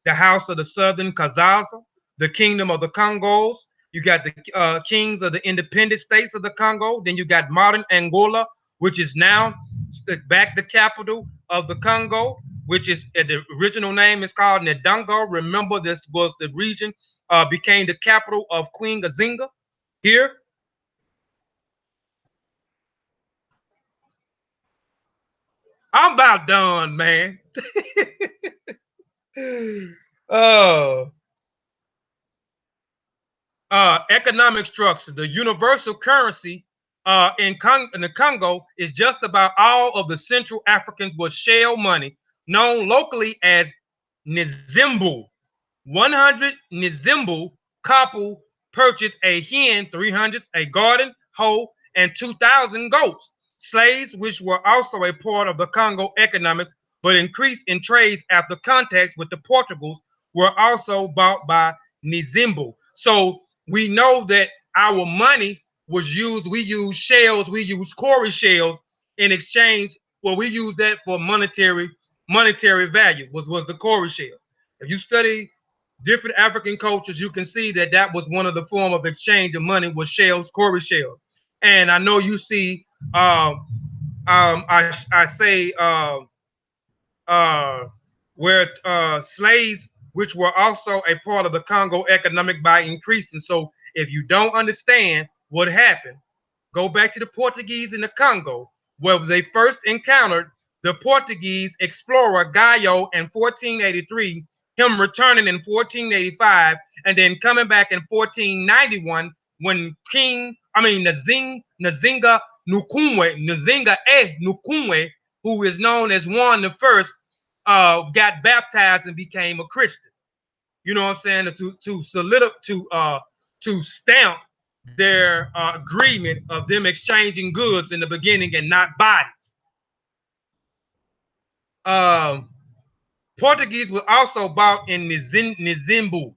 House of the Southern Kazaza, the Kingdom of the Congos. You got the kings of the independent states of the Congo. Then you got modern Angola, which is now back the capital of the Congo, which is the original name is called Ndongo. Remember, this was the region became the capital of Queen Azinga here. I'm about done, man. uh, economic structure. The universal currency in the Congo is just about all of the Central Africans with shell money, known locally as Nzimbu. 100 Nzimbu couple purchased a hen, 300, a garden, hoe, and 2,000 goats. Slaves, which were also a part of the Congo economics, but increased in trades after contacts with the Portuguese, were also bought by Nzimbu. So we know that our money was used. We used shells. We used cowrie shells in exchange. Well, we used that for monetary value. Was the cowrie shells. If you study different African cultures, you can see that that was one of the form of exchange of money was shells, cowrie shells. And I know you see, I say uh, where slaves, which were also a part of the Congo economic by increasing. So if you don't understand what happened, go back to the Portuguese in the Congo, where they first encountered the Portuguese explorer Gallo in 1483, him returning in 1485, and then coming back in 1491 when Nazinga Nukumwe, who is known as Juan the First, got baptized and became a Christian. You know what I'm saying? To stamp their agreement of them exchanging goods in the beginning and not bodies. Um, Portuguese was also bought in Nzimbu.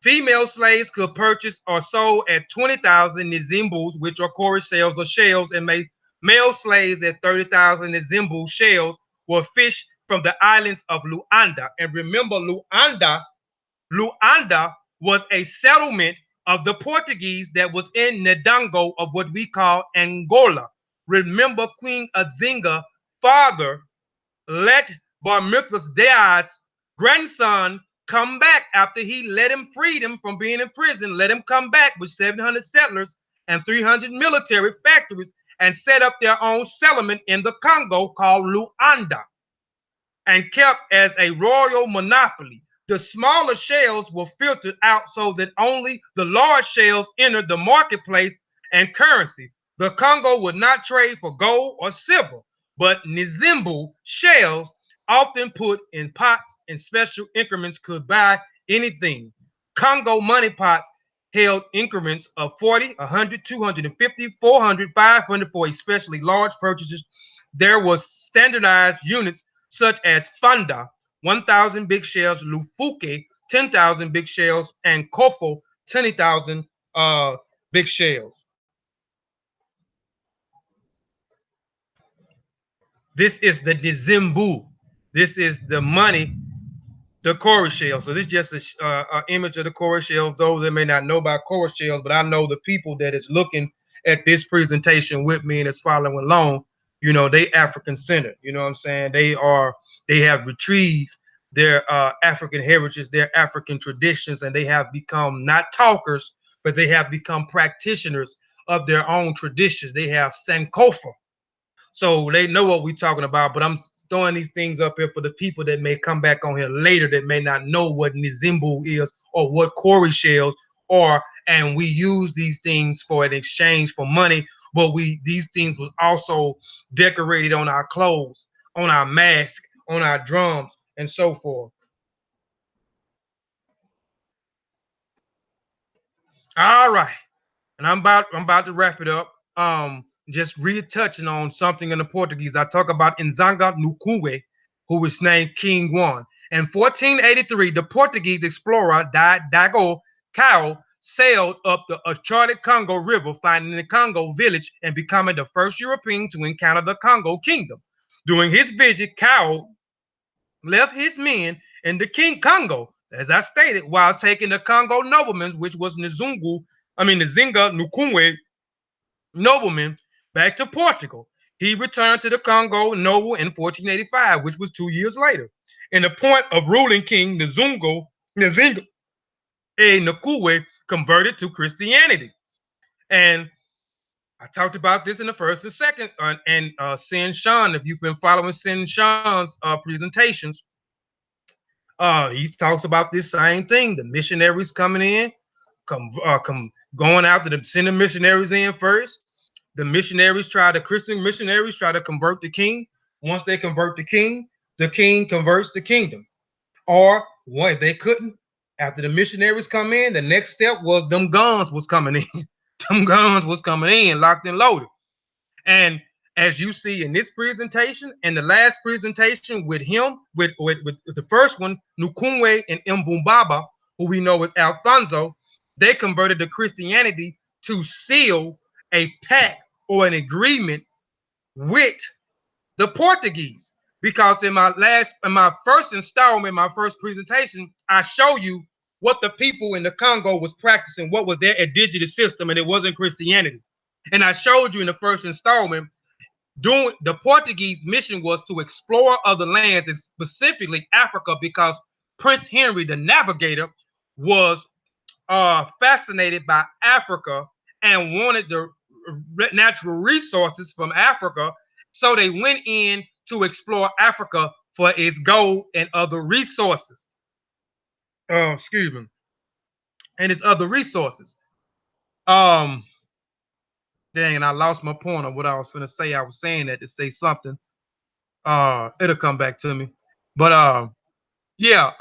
Female slaves could purchase or sold at 20,000 Nzimbus, which are cowrie shells or shells, and male slaves at 30,000 Nzimbu shells were fished from the islands of Luanda. And remember, Luanda was a settlement of the Portuguese that was in Ndongo of what we call Angola. Remember, Queen Azinga father let Barmithus Diaz's grandson come back after he let him freed him from being in prison, let him come back with 700 settlers and 300 military factories and set up their own settlement in the Congo called Luanda and kept as a royal monopoly. The smaller shells were filtered out so that only the large shells entered the marketplace and currency. The Congo would not trade for gold or silver, but Nzimbu shells, often put in pots in special increments, could buy anything. Congo money pots held increments of 40, 100, 250, 400, 500 for especially large purchases. There was standardized units such as Fanda, 1,000 big shells, Lufuke, 10,000 big shells, and Kofo, 20,000 big shells. This is the Dizimbu. This is the money, the Cora shell. So this is just a image of the Cora shells. Those that may not know about Cora shells, but I know the people that is looking at this presentation with me and is following along, you know, they African centered. You know what I'm saying? They have retrieved their African heritage, their African traditions, and they have become not talkers, but they have become practitioners of their own traditions. They have Sankofa, so they know what we're talking about. But I'm throwing these things up here for the people that may come back on here later that may not know what Nizimbu is or what Cori shells are. And we use these things for an exchange for money, but these things was also decorated on our clothes, on our mask, on our drums, and so forth. All right. And I'm about to wrap it up. Just retouching on something in the Portuguese. I talk about Nzanga Nukue, who was named King One. In 1483, the Portuguese explorer Dago Cao sailed up the uncharted Congo River, finding the Congo village and becoming the first European to encounter the Congo kingdom. During his visit, Cao left his men in the King Congo, as I stated, while taking the Congo noblemen, which was Nzinga Nukungwe nobleman, back to Portugal. He returned to the Congo noble in 1485, which was 2 years later. In the point of ruling King Nzinga a Nukungwe converted to Christianity. And I talked about this in the first and second, and Sin Sean, if you've been following Sin Sean's presentations, he talks about this same thing. The missionaries coming in, going after them, sending missionaries in first. The Christian missionaries try to convert the king. Once they convert the king converts the kingdom. Or what if they couldn't? After the missionaries come in, the next step was them guns was coming in. Them guns was coming in, locked and loaded. And as you see in this presentation and the last presentation with him, with the first one, Nukumwe and Mbumbaba, who we know as Alfonso, they converted to Christianity to seal a pact or an agreement with the Portuguese. Because in my first installment, my first presentation, I show you what the people in the Congo was practicing, what was their indigenous system, and it wasn't Christianity. And I showed you in the first installment, doing the Portuguese mission was to explore other lands, and specifically Africa, because Prince Henry, the navigator, was fascinated by Africa and wanted the natural resources from Africa. So they went in to explore Africa for its gold and other resources. Excuse me, and its other resources. Um, Dang, and I lost my point of what I was going to say. I was saying that to say something. It'll come back to me. But yeah,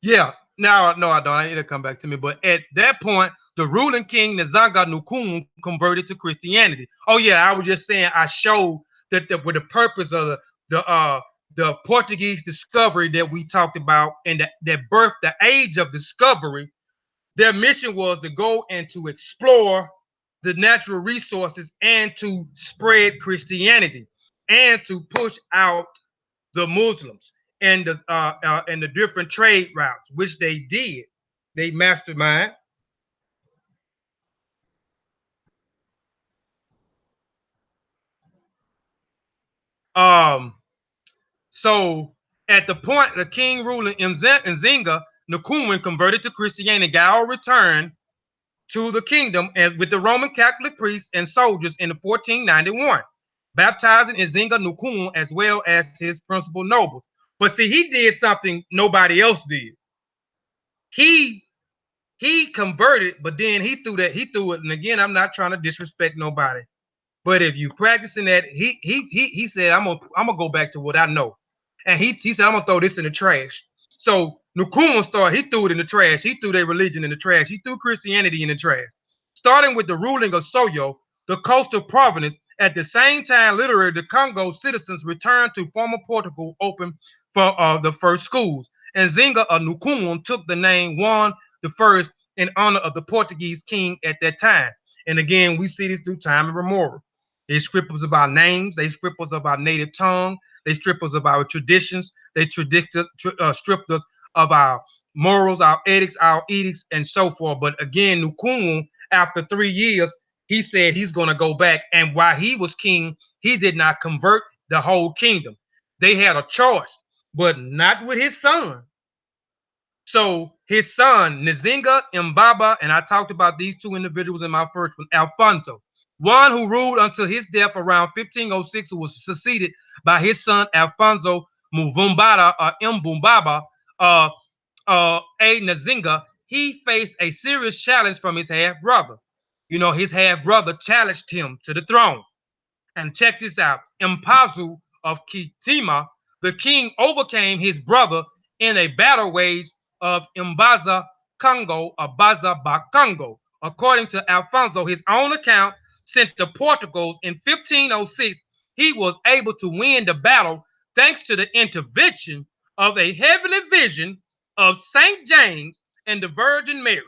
yeah. Now, no, I don't. It'll come back to me. But at that point, the ruling king Nzanga Nukun converted to Christianity. Oh yeah, I was just saying I showed that with the purpose of the Portuguese discovery that we talked about and that birthed the age of discovery. Their mission was to go and to explore the natural resources and to spread Christianity and to push out the Muslims and the different trade routes, which they did. They mastermind. Um, so at the point the king ruling Nzinga, Nkumwen converted to Christianity. Gao returned to the kingdom and with the Roman Catholic priests and soldiers in 1491, baptizing Nzinga Nkumwen as well as his principal nobles. But see, he did something nobody else did. He he converted, but then he threw it. And again, I'm not trying to disrespect nobody, but if you practicing that, he said, I'm gonna go back to what I know, and he said, I'm gonna throw this in the trash. So Nkrumah started, he threw it in the trash. He threw their religion in the trash. He threw Christianity in the trash. Starting with the ruling of Soyo, the coastal province, at the same time, literally, the Congo citizens returned to former Portugal, open for the first schools. And Zinga of Nkrumah took the name Juan the First in honor of the Portuguese king at that time. And again, we see this through time immemorial. They strip us of our names. They strip us of our native tongue. They strip us of our traditions. They stripped us of our morals, our ethics, our edicts, and so forth. But again, Nkrumah, after 3 years, he said he's going to go back. And while he was king, he did not convert the whole kingdom. They had a choice, but not with his son. So his son, Nzinga Mbaba, and I talked about these two individuals in my first one, Alfonso, one who ruled until his death around 1506, who was succeeded by his son Alfonso Mvumbada or Mbumbaba, uh, a Nzinga. He faced a serious challenge from his half brother. You know, his half brother challenged him to the throne. And check this out. Mpazu of Kitima, the king overcame his brother in a battle waged of Mbaza Kongo or Baza Congo. According to Alfonso, his own account sent to Portugal in 1506, he was able to win the battle thanks to the intervention of a heavenly vision of St. James and the Virgin Mary.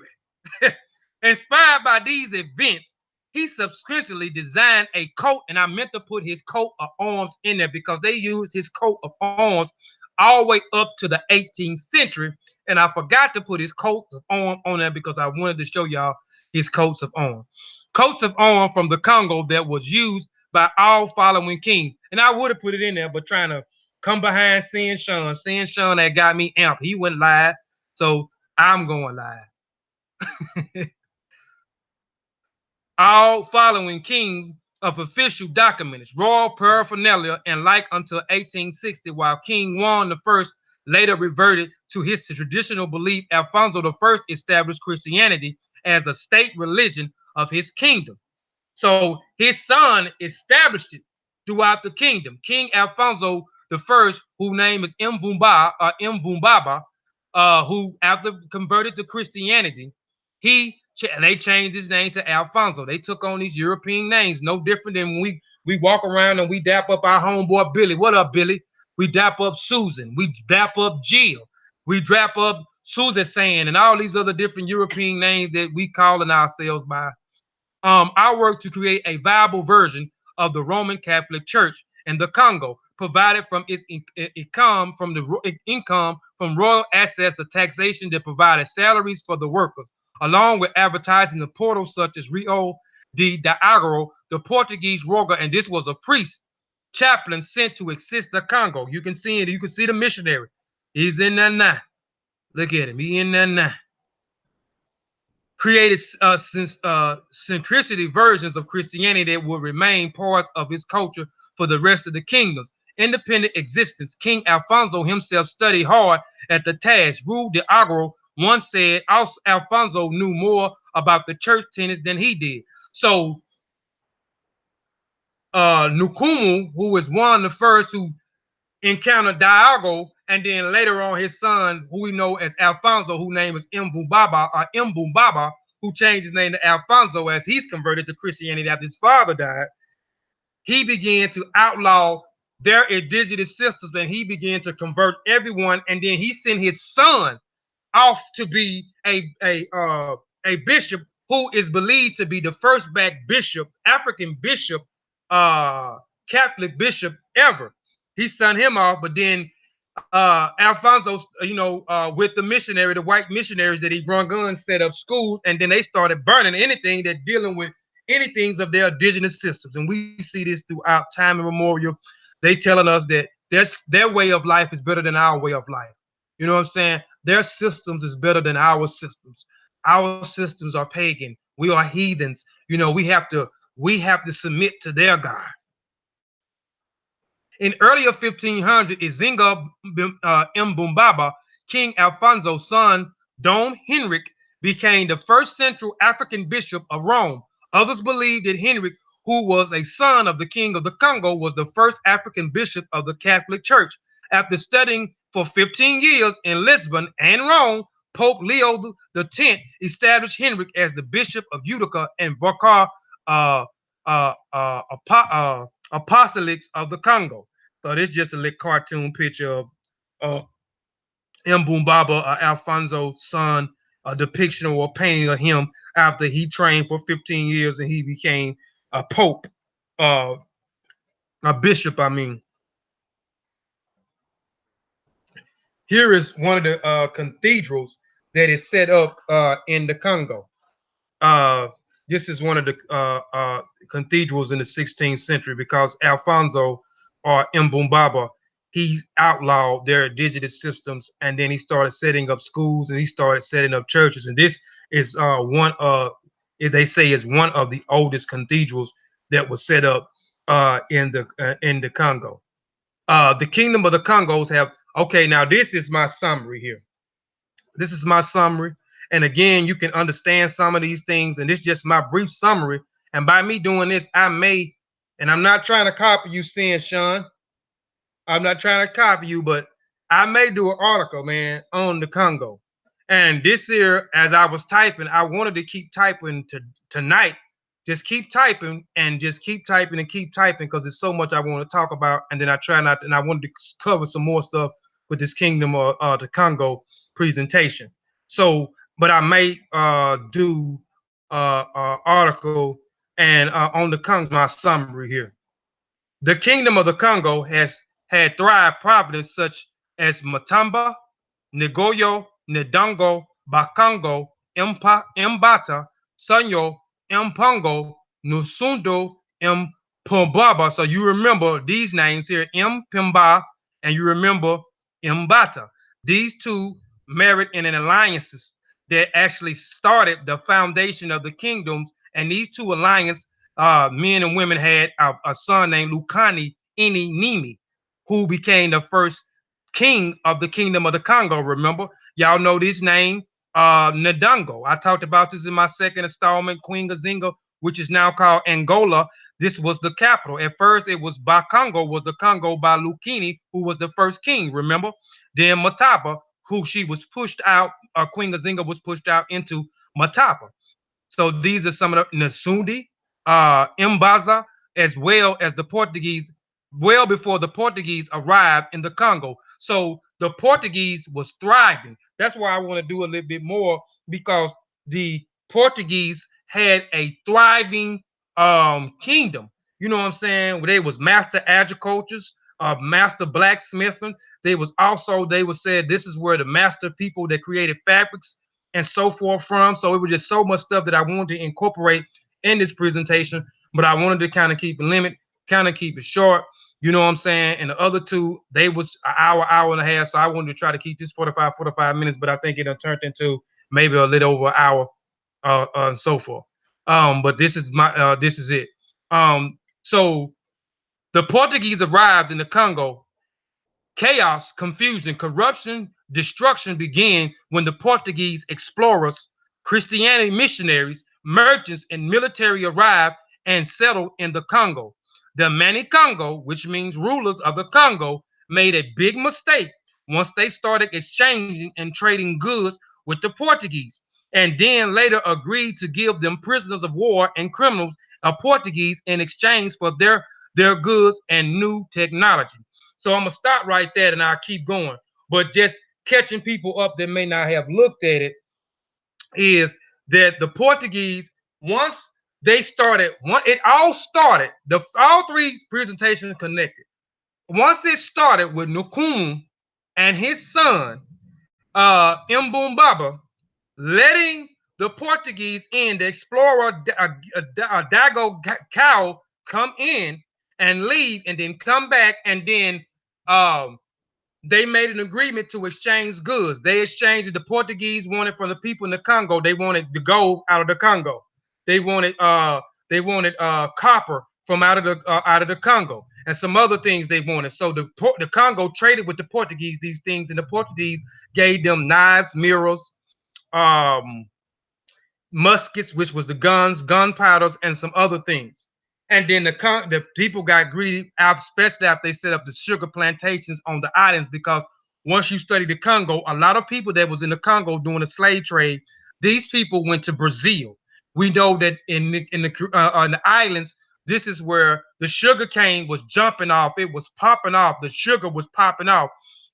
Inspired by these events, he subsequently designed a coat, and I meant to put his coat of arms in there because they used his coat of arms all the way up to the 18th century. And I forgot to put his coat of arms on there because I wanted to show y'all his coats of arms. Coats of arms from the Congo that was used by all following kings. And I would have put it in there, but trying to come behind seeing Sean that got me amped. He went live, so I'm going live. All following kings of official documents, royal paraphernalia, and like until 1860, while King Juan I later reverted to his traditional belief. Alfonso I established Christianity as a state religion of his kingdom. So his son established it throughout the kingdom. King Alfonso I, whose name is Mbumbaba, who after converted to Christianity, they changed his name to Alfonso. They took on these European names, no different than when we walk around and we dap up our homeboy Billy. What up, Billy? We dap up Susan. We dap up Jill. We dap up Susan Sand and all these other different European names that we calling ourselves by. I work to create a viable version of the Roman Catholic Church in the Congo, provided from its income from royal assets of taxation that provided salaries for the workers, along with advertising the portals such as Rio de Janeiro, the Portuguese roga, and this was a priest chaplain sent to assist the Congo. You can see it. You can see the missionary. He's in there now. Look at him. He in there now. Created synchronicity versions of Christianity that will remain parts of his culture for the rest of the kingdom's independent existence. King Alfonso himself studied hard at the task. Rue de Agro once said Alfonso knew more about the church tenets than he did. So Nkrumah, who was one of the first who encountered Diogo, and then later on his son, who we know as Alfonso, whose name is Mbumbaba, who changed his name to Alfonso as he's converted to Christianity after his father died. He began to outlaw their indigenous systems, and he began to convert everyone. And then he sent his son off to be a bishop who is believed to be the first black bishop, African bishop, Catholic bishop ever. He sent him off, but then Alfonso, with the missionary, the white missionaries that he brought guns, set up schools, and then they started burning anything that dealing with anything of their indigenous systems. And we see this throughout time immemorial. They telling us that their way of life is better than our way of life. You know what I'm saying? Their systems is better than our systems. Our systems are pagan. We are heathens. We have to submit to their God. In earlier 1500, Izinga Mbumbaba, King Alfonso's son, Don Henrik, became the first Central African bishop of Rome. Others believe that Henrik, who was a son of the king of the Congo, was the first African bishop of the Catholic Church. After studying for 15 years in Lisbon and Rome, Pope Leo X established Henrik as the Bishop of Utica and Bakar uh, Apostolics of the Congo. So this is just a little cartoon picture of uh, Mbumbaba, Alfonso's son, a depiction or a painting of him after he trained for 15 years and he became a pope, uh, a bishop, I mean. Here is one of the cathedrals that is set up in the Congo. Uh, this is one of the cathedrals in the 16th century because Alfonso or Mbumbaba, he outlawed their indigenous systems and then he started setting up schools and he started setting up churches. And this is one of, they say, is one of the oldest cathedrals that was set up in the Congo. The Kingdom of the Congos have, okay, now this is my summary here. This is my summary. And again, you can understand some of these things. And this is just my brief summary. And by me doing this, I may, and I'm not trying to copy you, saying Sean. I'm not trying to copy you, but I may do an article, man, on the Congo. And this year, as I was typing, I wanted to keep typing tonight. Just keep typing and just keep typing and keep typing because there's so much I want to talk about. And then I try not, and I wanted to cover some more stuff with this Kingdom of the Congo presentation. So, but I may do article and on the Congo, my summary here. The Kingdom of the Congo has had thrived provinces such as Matamba, Negoyo, Ndongo, Bakongo, Mbata, Sanyo, Mpongo, Nusundo, Mpumbaba. So you remember these names here, Mpimba, and you remember Mbata. These two married in an alliances that actually started the foundation of the kingdoms. And these two alliances, men and women had a son named Lukani Ini Nimi, who became the first king of the Kingdom of the Congo. Remember, y'all know this name, Ndongo. I talked about this in my second installment, Queen Gazinga, which is now called Angola. This was the capital. At first, it was Bakongo, was the Congo by Lukini, who was the first king. Remember, then Mataba, who she was pushed out. Queen Gazinga was pushed out into Mataba. So these are some of the Nasundi, Mbaza, as well as the Portuguese, well before the Portuguese arrived in the Congo. So the Portuguese was thriving. That's why I want to do a little bit more because the Portuguese had a thriving kingdom. You know what I'm saying? They was master agricultures, master blacksmithing. They was also, they was said this is where the master people that created fabrics and so forth from. So it was just so much stuff that I wanted to incorporate in this presentation, but I wanted to kind of keep it limit, kind of keep it short. You know what I'm saying? And the other two, they was an hour and a half. So I wanted to try to keep this 45 minutes, but I think it turned into maybe a little over an hour and so forth. But this is my this is it. So the Portuguese arrived in the Congo. Chaos, confusion, corruption, destruction began when the Portuguese explorers, Christianity missionaries, merchants, and military arrived and settled in the Congo. The Mani Congo, which means rulers of the Congo, made a big mistake once they started exchanging and trading goods with the Portuguese, and then later agreed to give them prisoners of war and criminals of Portuguese in exchange for their goods and new technology. So I'm gonna stop right there and I'll keep going. But just catching people up that may not have looked at it is that the Portuguese, once they started, it all started, all three presentations connected. Once it started with Nkum and his son, Mbumbaba, letting the Portuguese in, the explorer Dago Cow come in and leave and then come back and then um, they made an agreement to exchange goods. They exchanged. The Portuguese wanted from the people in the Congo. They wanted the gold out of the Congo. They wanted copper from out of the Congo and some other things they wanted. So the Congo traded with the Portuguese these things, and the Portuguese gave them knives, mirrors, um, muskets, which was the guns, gunpowders, and some other things. And then the people got greedy, especially after they set up the sugar plantations on the islands, because once you study the Congo, a lot of people that was in the Congo doing the slave trade, these people went to Brazil. We know that in the islands, this is where the sugar cane was jumping off. It was popping off. The sugar was popping off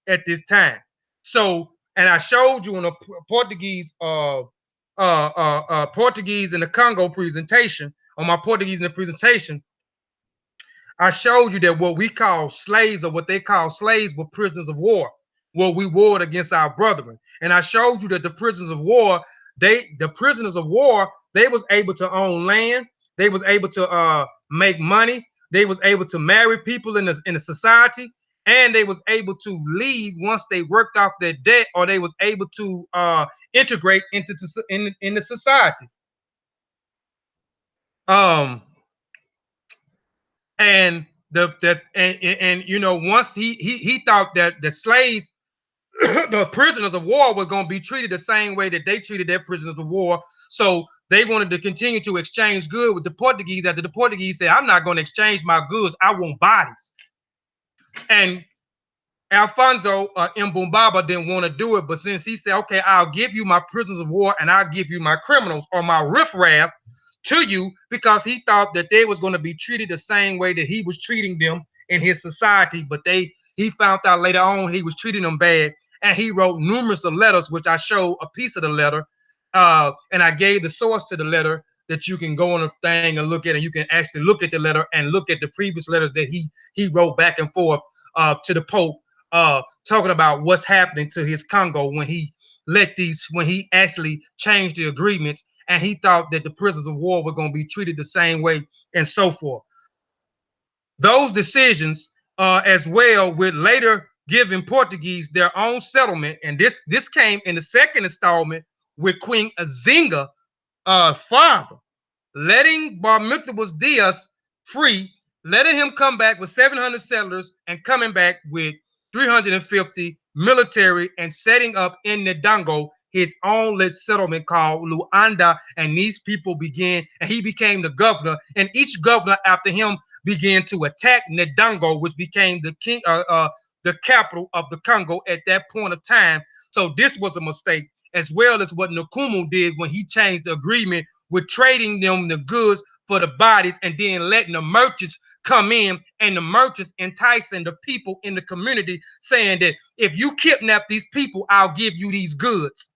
at this time. So, and I showed you in a Portuguese in the Congo presentation, on my Portuguese in the presentation, I showed you that what we call slaves, or what they call slaves, were prisoners of war. Well, we warred against our brethren. And I showed you that the prisoners of war, the prisoners of war, they was able to own land, they was able to make money, they was able to marry people in the society, and they was able to leave once they worked off their debt, or they was able to integrate in the society. Um, and you know, once he thought that the slaves, the prisoners of war, were going to be treated the same way that they treated their prisoners of war. So they wanted to continue to exchange goods with the Portuguese. After the Portuguese said, I'm not going to exchange my goods, I want bodies. And Alfonso Mbumbaba didn't want to do it, but since he said, okay, I'll give you my prisoners of war and I'll give you my criminals, or my riffraff, to you, because he thought that they was going to be treated the same way that he was treating them in his society. But he found out later on he was treating them bad, and he wrote numerous of letters, which I showed a piece of the letter, and I gave the source to the letter that you can go on a thing and look at, and you can actually look at the letter and look at the previous letters that he wrote back and forth to the Pope, talking about what's happening to his Congo when he actually changed the agreements, and he thought that the prisoners of war were going to be treated the same way, and so forth. Those decisions, as well, would later giving Portuguese their own settlement, and this came in the second installment with Queen Azinga father letting Barmithus Diaz free, letting him come back with 700 settlers, and coming back with 350 military, and setting up in Ndongo his own little settlement called Luanda. And these people began, and he became the governor, and each governor after him began to attack Ndongo, which became the capital of the Congo at that point of time. So this was a mistake, as well as what Nkumu did when he changed the agreement with trading them the goods for the bodies, and then letting the merchants come in, and the merchants enticing the people in the community, saying that if you kidnap these people, I'll give you these goods,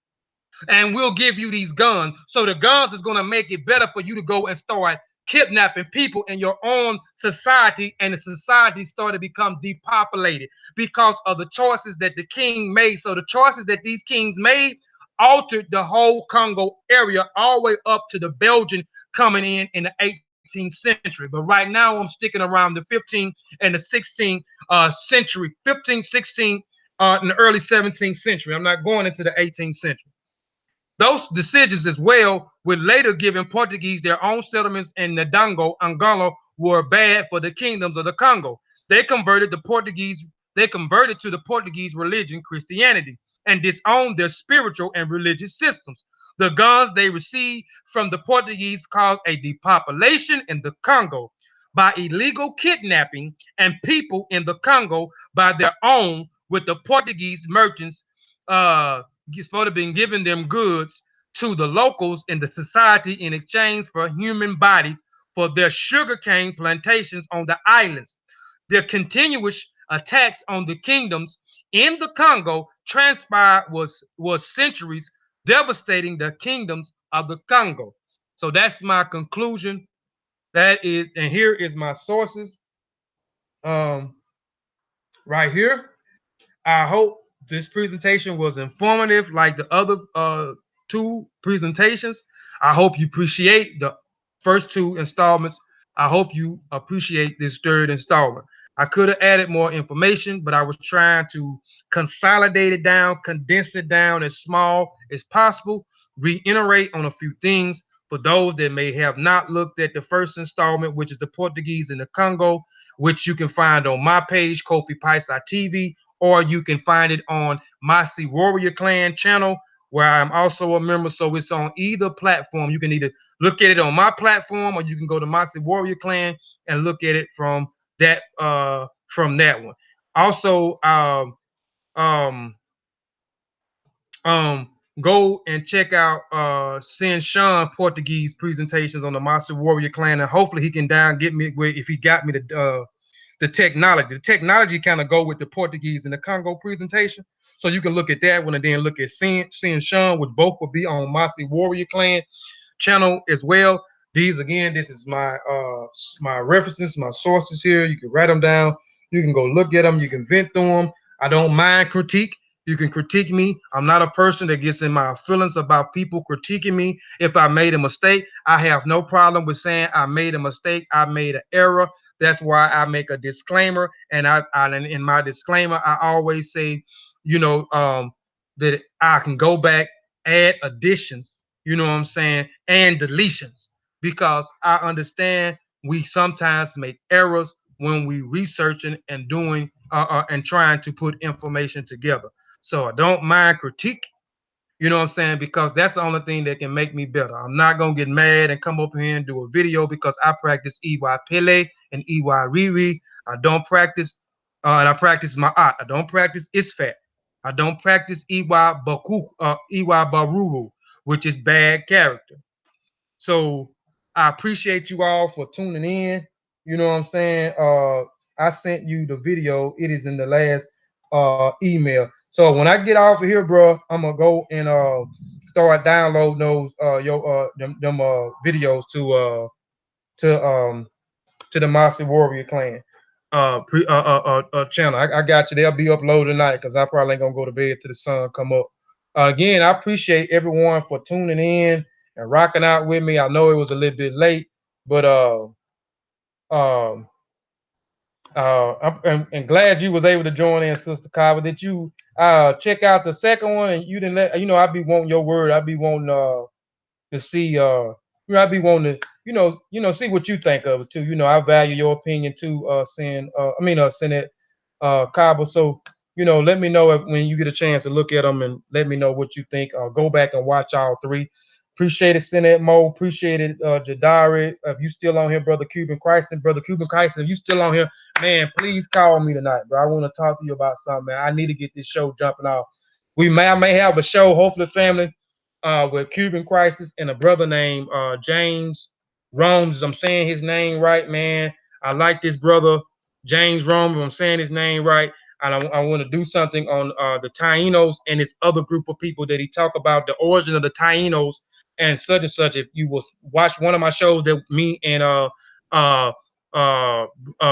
and we'll give you these guns. So the guns is going to make it better for you to go and start kidnapping people in your own society, and the society started to become depopulated because of the choices that the king made. So the choices that these kings made altered the whole Congo area all the way up to the Belgian coming in the 18th century. But right now I'm sticking around the 15th and the 16th century, 15, 16, in the early 17th century. I'm not going into the 18th century. Those decisions, as well, would later giving Portuguese their own settlements in Ndongo, Angola, were bad for the kingdoms of the Congo. They converted to the Portuguese religion, Christianity, and disowned their spiritual and religious systems. The guns they received from the Portuguese caused a depopulation in the Congo by illegal kidnapping, and people in the Congo by their own, with the Portuguese merchants supposed to be giving them goods to the locals in the society in exchange for human bodies for their sugarcane plantations on the islands. Their continuous attacks on the kingdoms in the Congo transpired was centuries, devastating the kingdoms of the Congo. So that's my conclusion. That is, and here is my sources. Um, right here. I hope this presentation was informative like the other two presentations. I hope you appreciate the first two installments. I hope you appreciate this third installment. I could have added more information, but I was trying to consolidate it down, condense it down as small as possible, reiterate on a few things for those that may have not looked at the first installment, which is the Portuguese in the Congo, which you can find on my page, Kofi Paisa TV, or you can find it on Masi Warrior Clan channel, where I'm also a member. So it's on either platform. You can either look at it on my platform, or you can go to Masi Warrior Clan and look at it from that one. Also, um go and check out Sin Sean Portuguese presentations on the Master Warrior Clan, and hopefully he can down get me with if he got me the technology. The technology kind of go with the Portuguese and the Congo presentation. So you can look at that one and then look at Sin Sean, which both will be on Master Warrior Clan channel as well. These again, this is my references, my sources here. You can write them down. You can go look at them. You can vent through them. I don't mind critique. You can critique me. I'm not a person that gets in my feelings about people critiquing me. If I made a mistake, I have no problem with saying I made a mistake. I made an error. That's why I make a disclaimer. And in my disclaimer, I always say, that I can go back, add additions, you know what I'm saying, and deletions, because I understand we sometimes make errors when we researching and doing and trying to put information together. So I don't mind critique, you know what I'm saying, because that's the only thing that can make me better. I'm not gonna get mad and come up here and do a video because I practice EY Pele and EY Riri. I don't practice, and I practice my art. I don't practice Isfat. I don't practice EY Baruru, which is bad character. So I appreciate you all for tuning in. You know what I'm saying? I sent you the video. It is in the last email. So when I get off of here, bro, I'm gonna go and start downloading those them videos to to the Master Warrior Clan channel. I got you. They'll be uploaded tonight because I probably ain't gonna go to bed till the sun come up. Again, I appreciate everyone for tuning in and rocking out with me. I know it was a little bit late, but um I'm glad you was able to join in, Sister Kava. Did you check out the second one? And you didn't let I be wanting your word. I be wanting to see I be wanting to see what you think of it too. I value your opinion too, Senate Kaba. So let me know when you get a chance to look at them, and let me know what you think. Go back and watch all three. Appreciate it, Senate Mo. Appreciate it, Jadari. If you still on here, brother Cuban Christ, and brother Cuban Christ, if you still on here, man, please call me tonight, bro. I want to talk to you about something, man. I need to get this show jumping off. I may have a show, hopefully, family, with Cuban Crisis and a brother named James Romes. I'm saying his name right, man. I like this brother, James Romes. I'm saying his name right. And I want to do something on the Tainos and this other group of people that he talk about, the origin of the Tainos and such and such. If you will watch one of my shows that me and uh,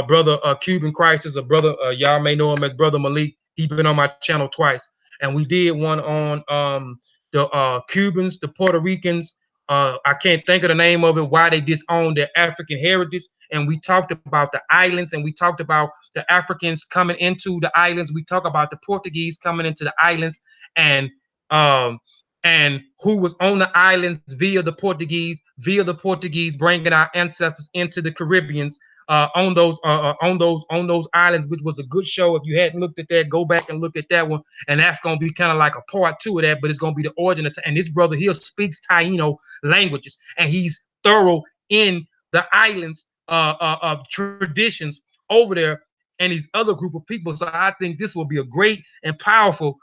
brother Cuban Crisis, a brother, y'all may know him as Brother Malik. He's been on my channel twice, and we did one on the Cubans, the Puerto Ricans. I can't think of the name of it, why they disowned their African heritage. And we talked about the islands, and we talked about the Africans coming into the islands. We talk about the Portuguese coming into the islands, and um, and who was on the islands via the Portuguese bringing our ancestors into the Caribbeans on those islands, which was a good show. If you hadn't looked at that, go back and look at that one, and that's gonna be kind of like a part two of that, but it's gonna be the origin of. And this brother here speaks Taino languages, and he's thorough in the islands traditions over there, and these other group of people. So I think this will be a great and powerful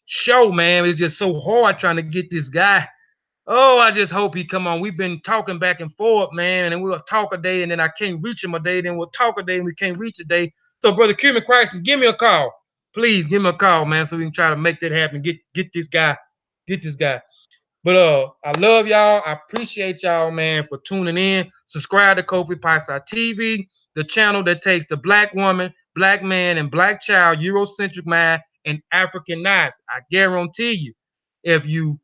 show, man. It's just so hard trying to get this guy. Oh, I just hope he come on. We've been talking back and forth, man, and we'll talk a day, and then I can't reach him a day. Then we'll talk a day, and we can't reach a day. So, brother Cuban Crisis, give me a call, please. Give me a call, man, so we can try to make that happen. Get this guy, get this guy. But I love y'all. I appreciate y'all, man, for tuning in. Subscribe to Kofi Paisa TV, the channel that takes the black woman, black man, and black child, Eurocentric mind, and Africanized. I guarantee you, if you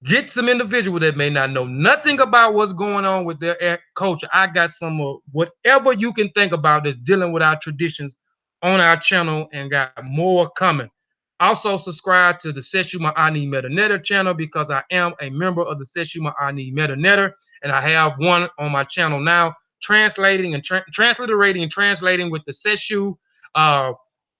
get some individual that may not know nothing about what's going on with their culture, I got some of whatever you can think about that's dealing with our traditions on our channel, and got more coming. Also, subscribe to the Seshuma Ani Metanetter channel, because I am a member of the Seshuma Ani Metanetter, and I have one on my channel now, translating and transliterating and translating with the Seshu.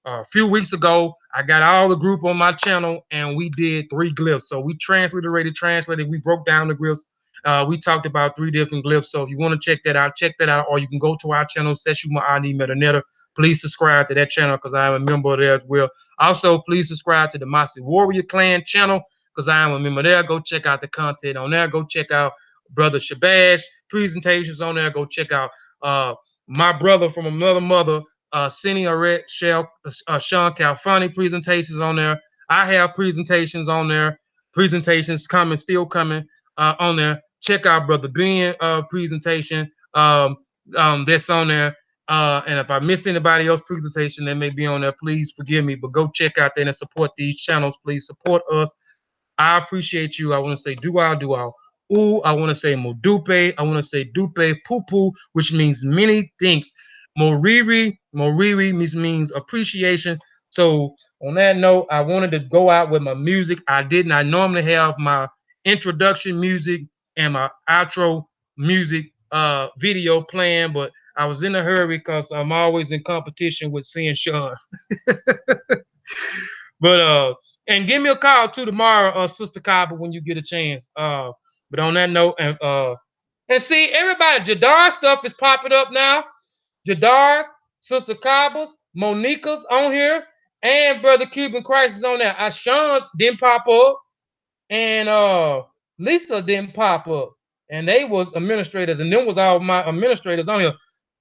A few weeks ago, I got all the group on my channel, and we did 3 glyphs. So we translated, we broke down the glyphs. We talked about 3 different glyphs. So if you want to check that out, or you can go to our channel, Seshuma Ani Metanetter. please subscribe to that channel because I am a member there as well. Also, please subscribe to the Mossy Warrior Clan channel because I am a member there. Go check out the content on there. Go check out Brother Shabash presentations on there. Go check out my brother from another mother, Cindy Arette, Sean Calfani presentations on there. I have presentations on there. Presentations coming, still coming on there. Check out Brother Ben presentation that's on there. And if I miss anybody else presentation that may be on there, please forgive me. But go check out there and support these channels. Please support us. I appreciate you. I want to say do I. Ooh, I want to say modupe. I want to say dupe pupu, which means many thanks. Moriri means appreciation. So on that note, I wanted to go out with my music. I did not normally have my introduction music and my outro music video playing, but I was in a hurry because I'm always in competition with seeing Sean. But and give me a call too tomorrow, Sister Copper, when you get a chance. But on that note, and see everybody, Jadar stuff is popping up now. Jadar's, Sister Cobbles, Monica's on here, and Brother Cuban Christ is on there. Sean's didn't pop up, and Lisa didn't pop up. And they was administrators, and them was all my administrators on here.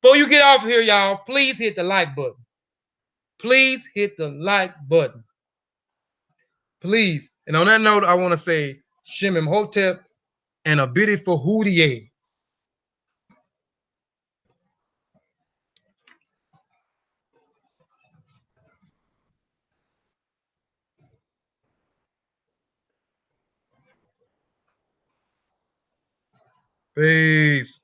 Before you get off here, y'all, please hit the like button. Please hit the like button. Please. And on that note, I want to say Shemim Hotep and a beautiful Houdier. Peace.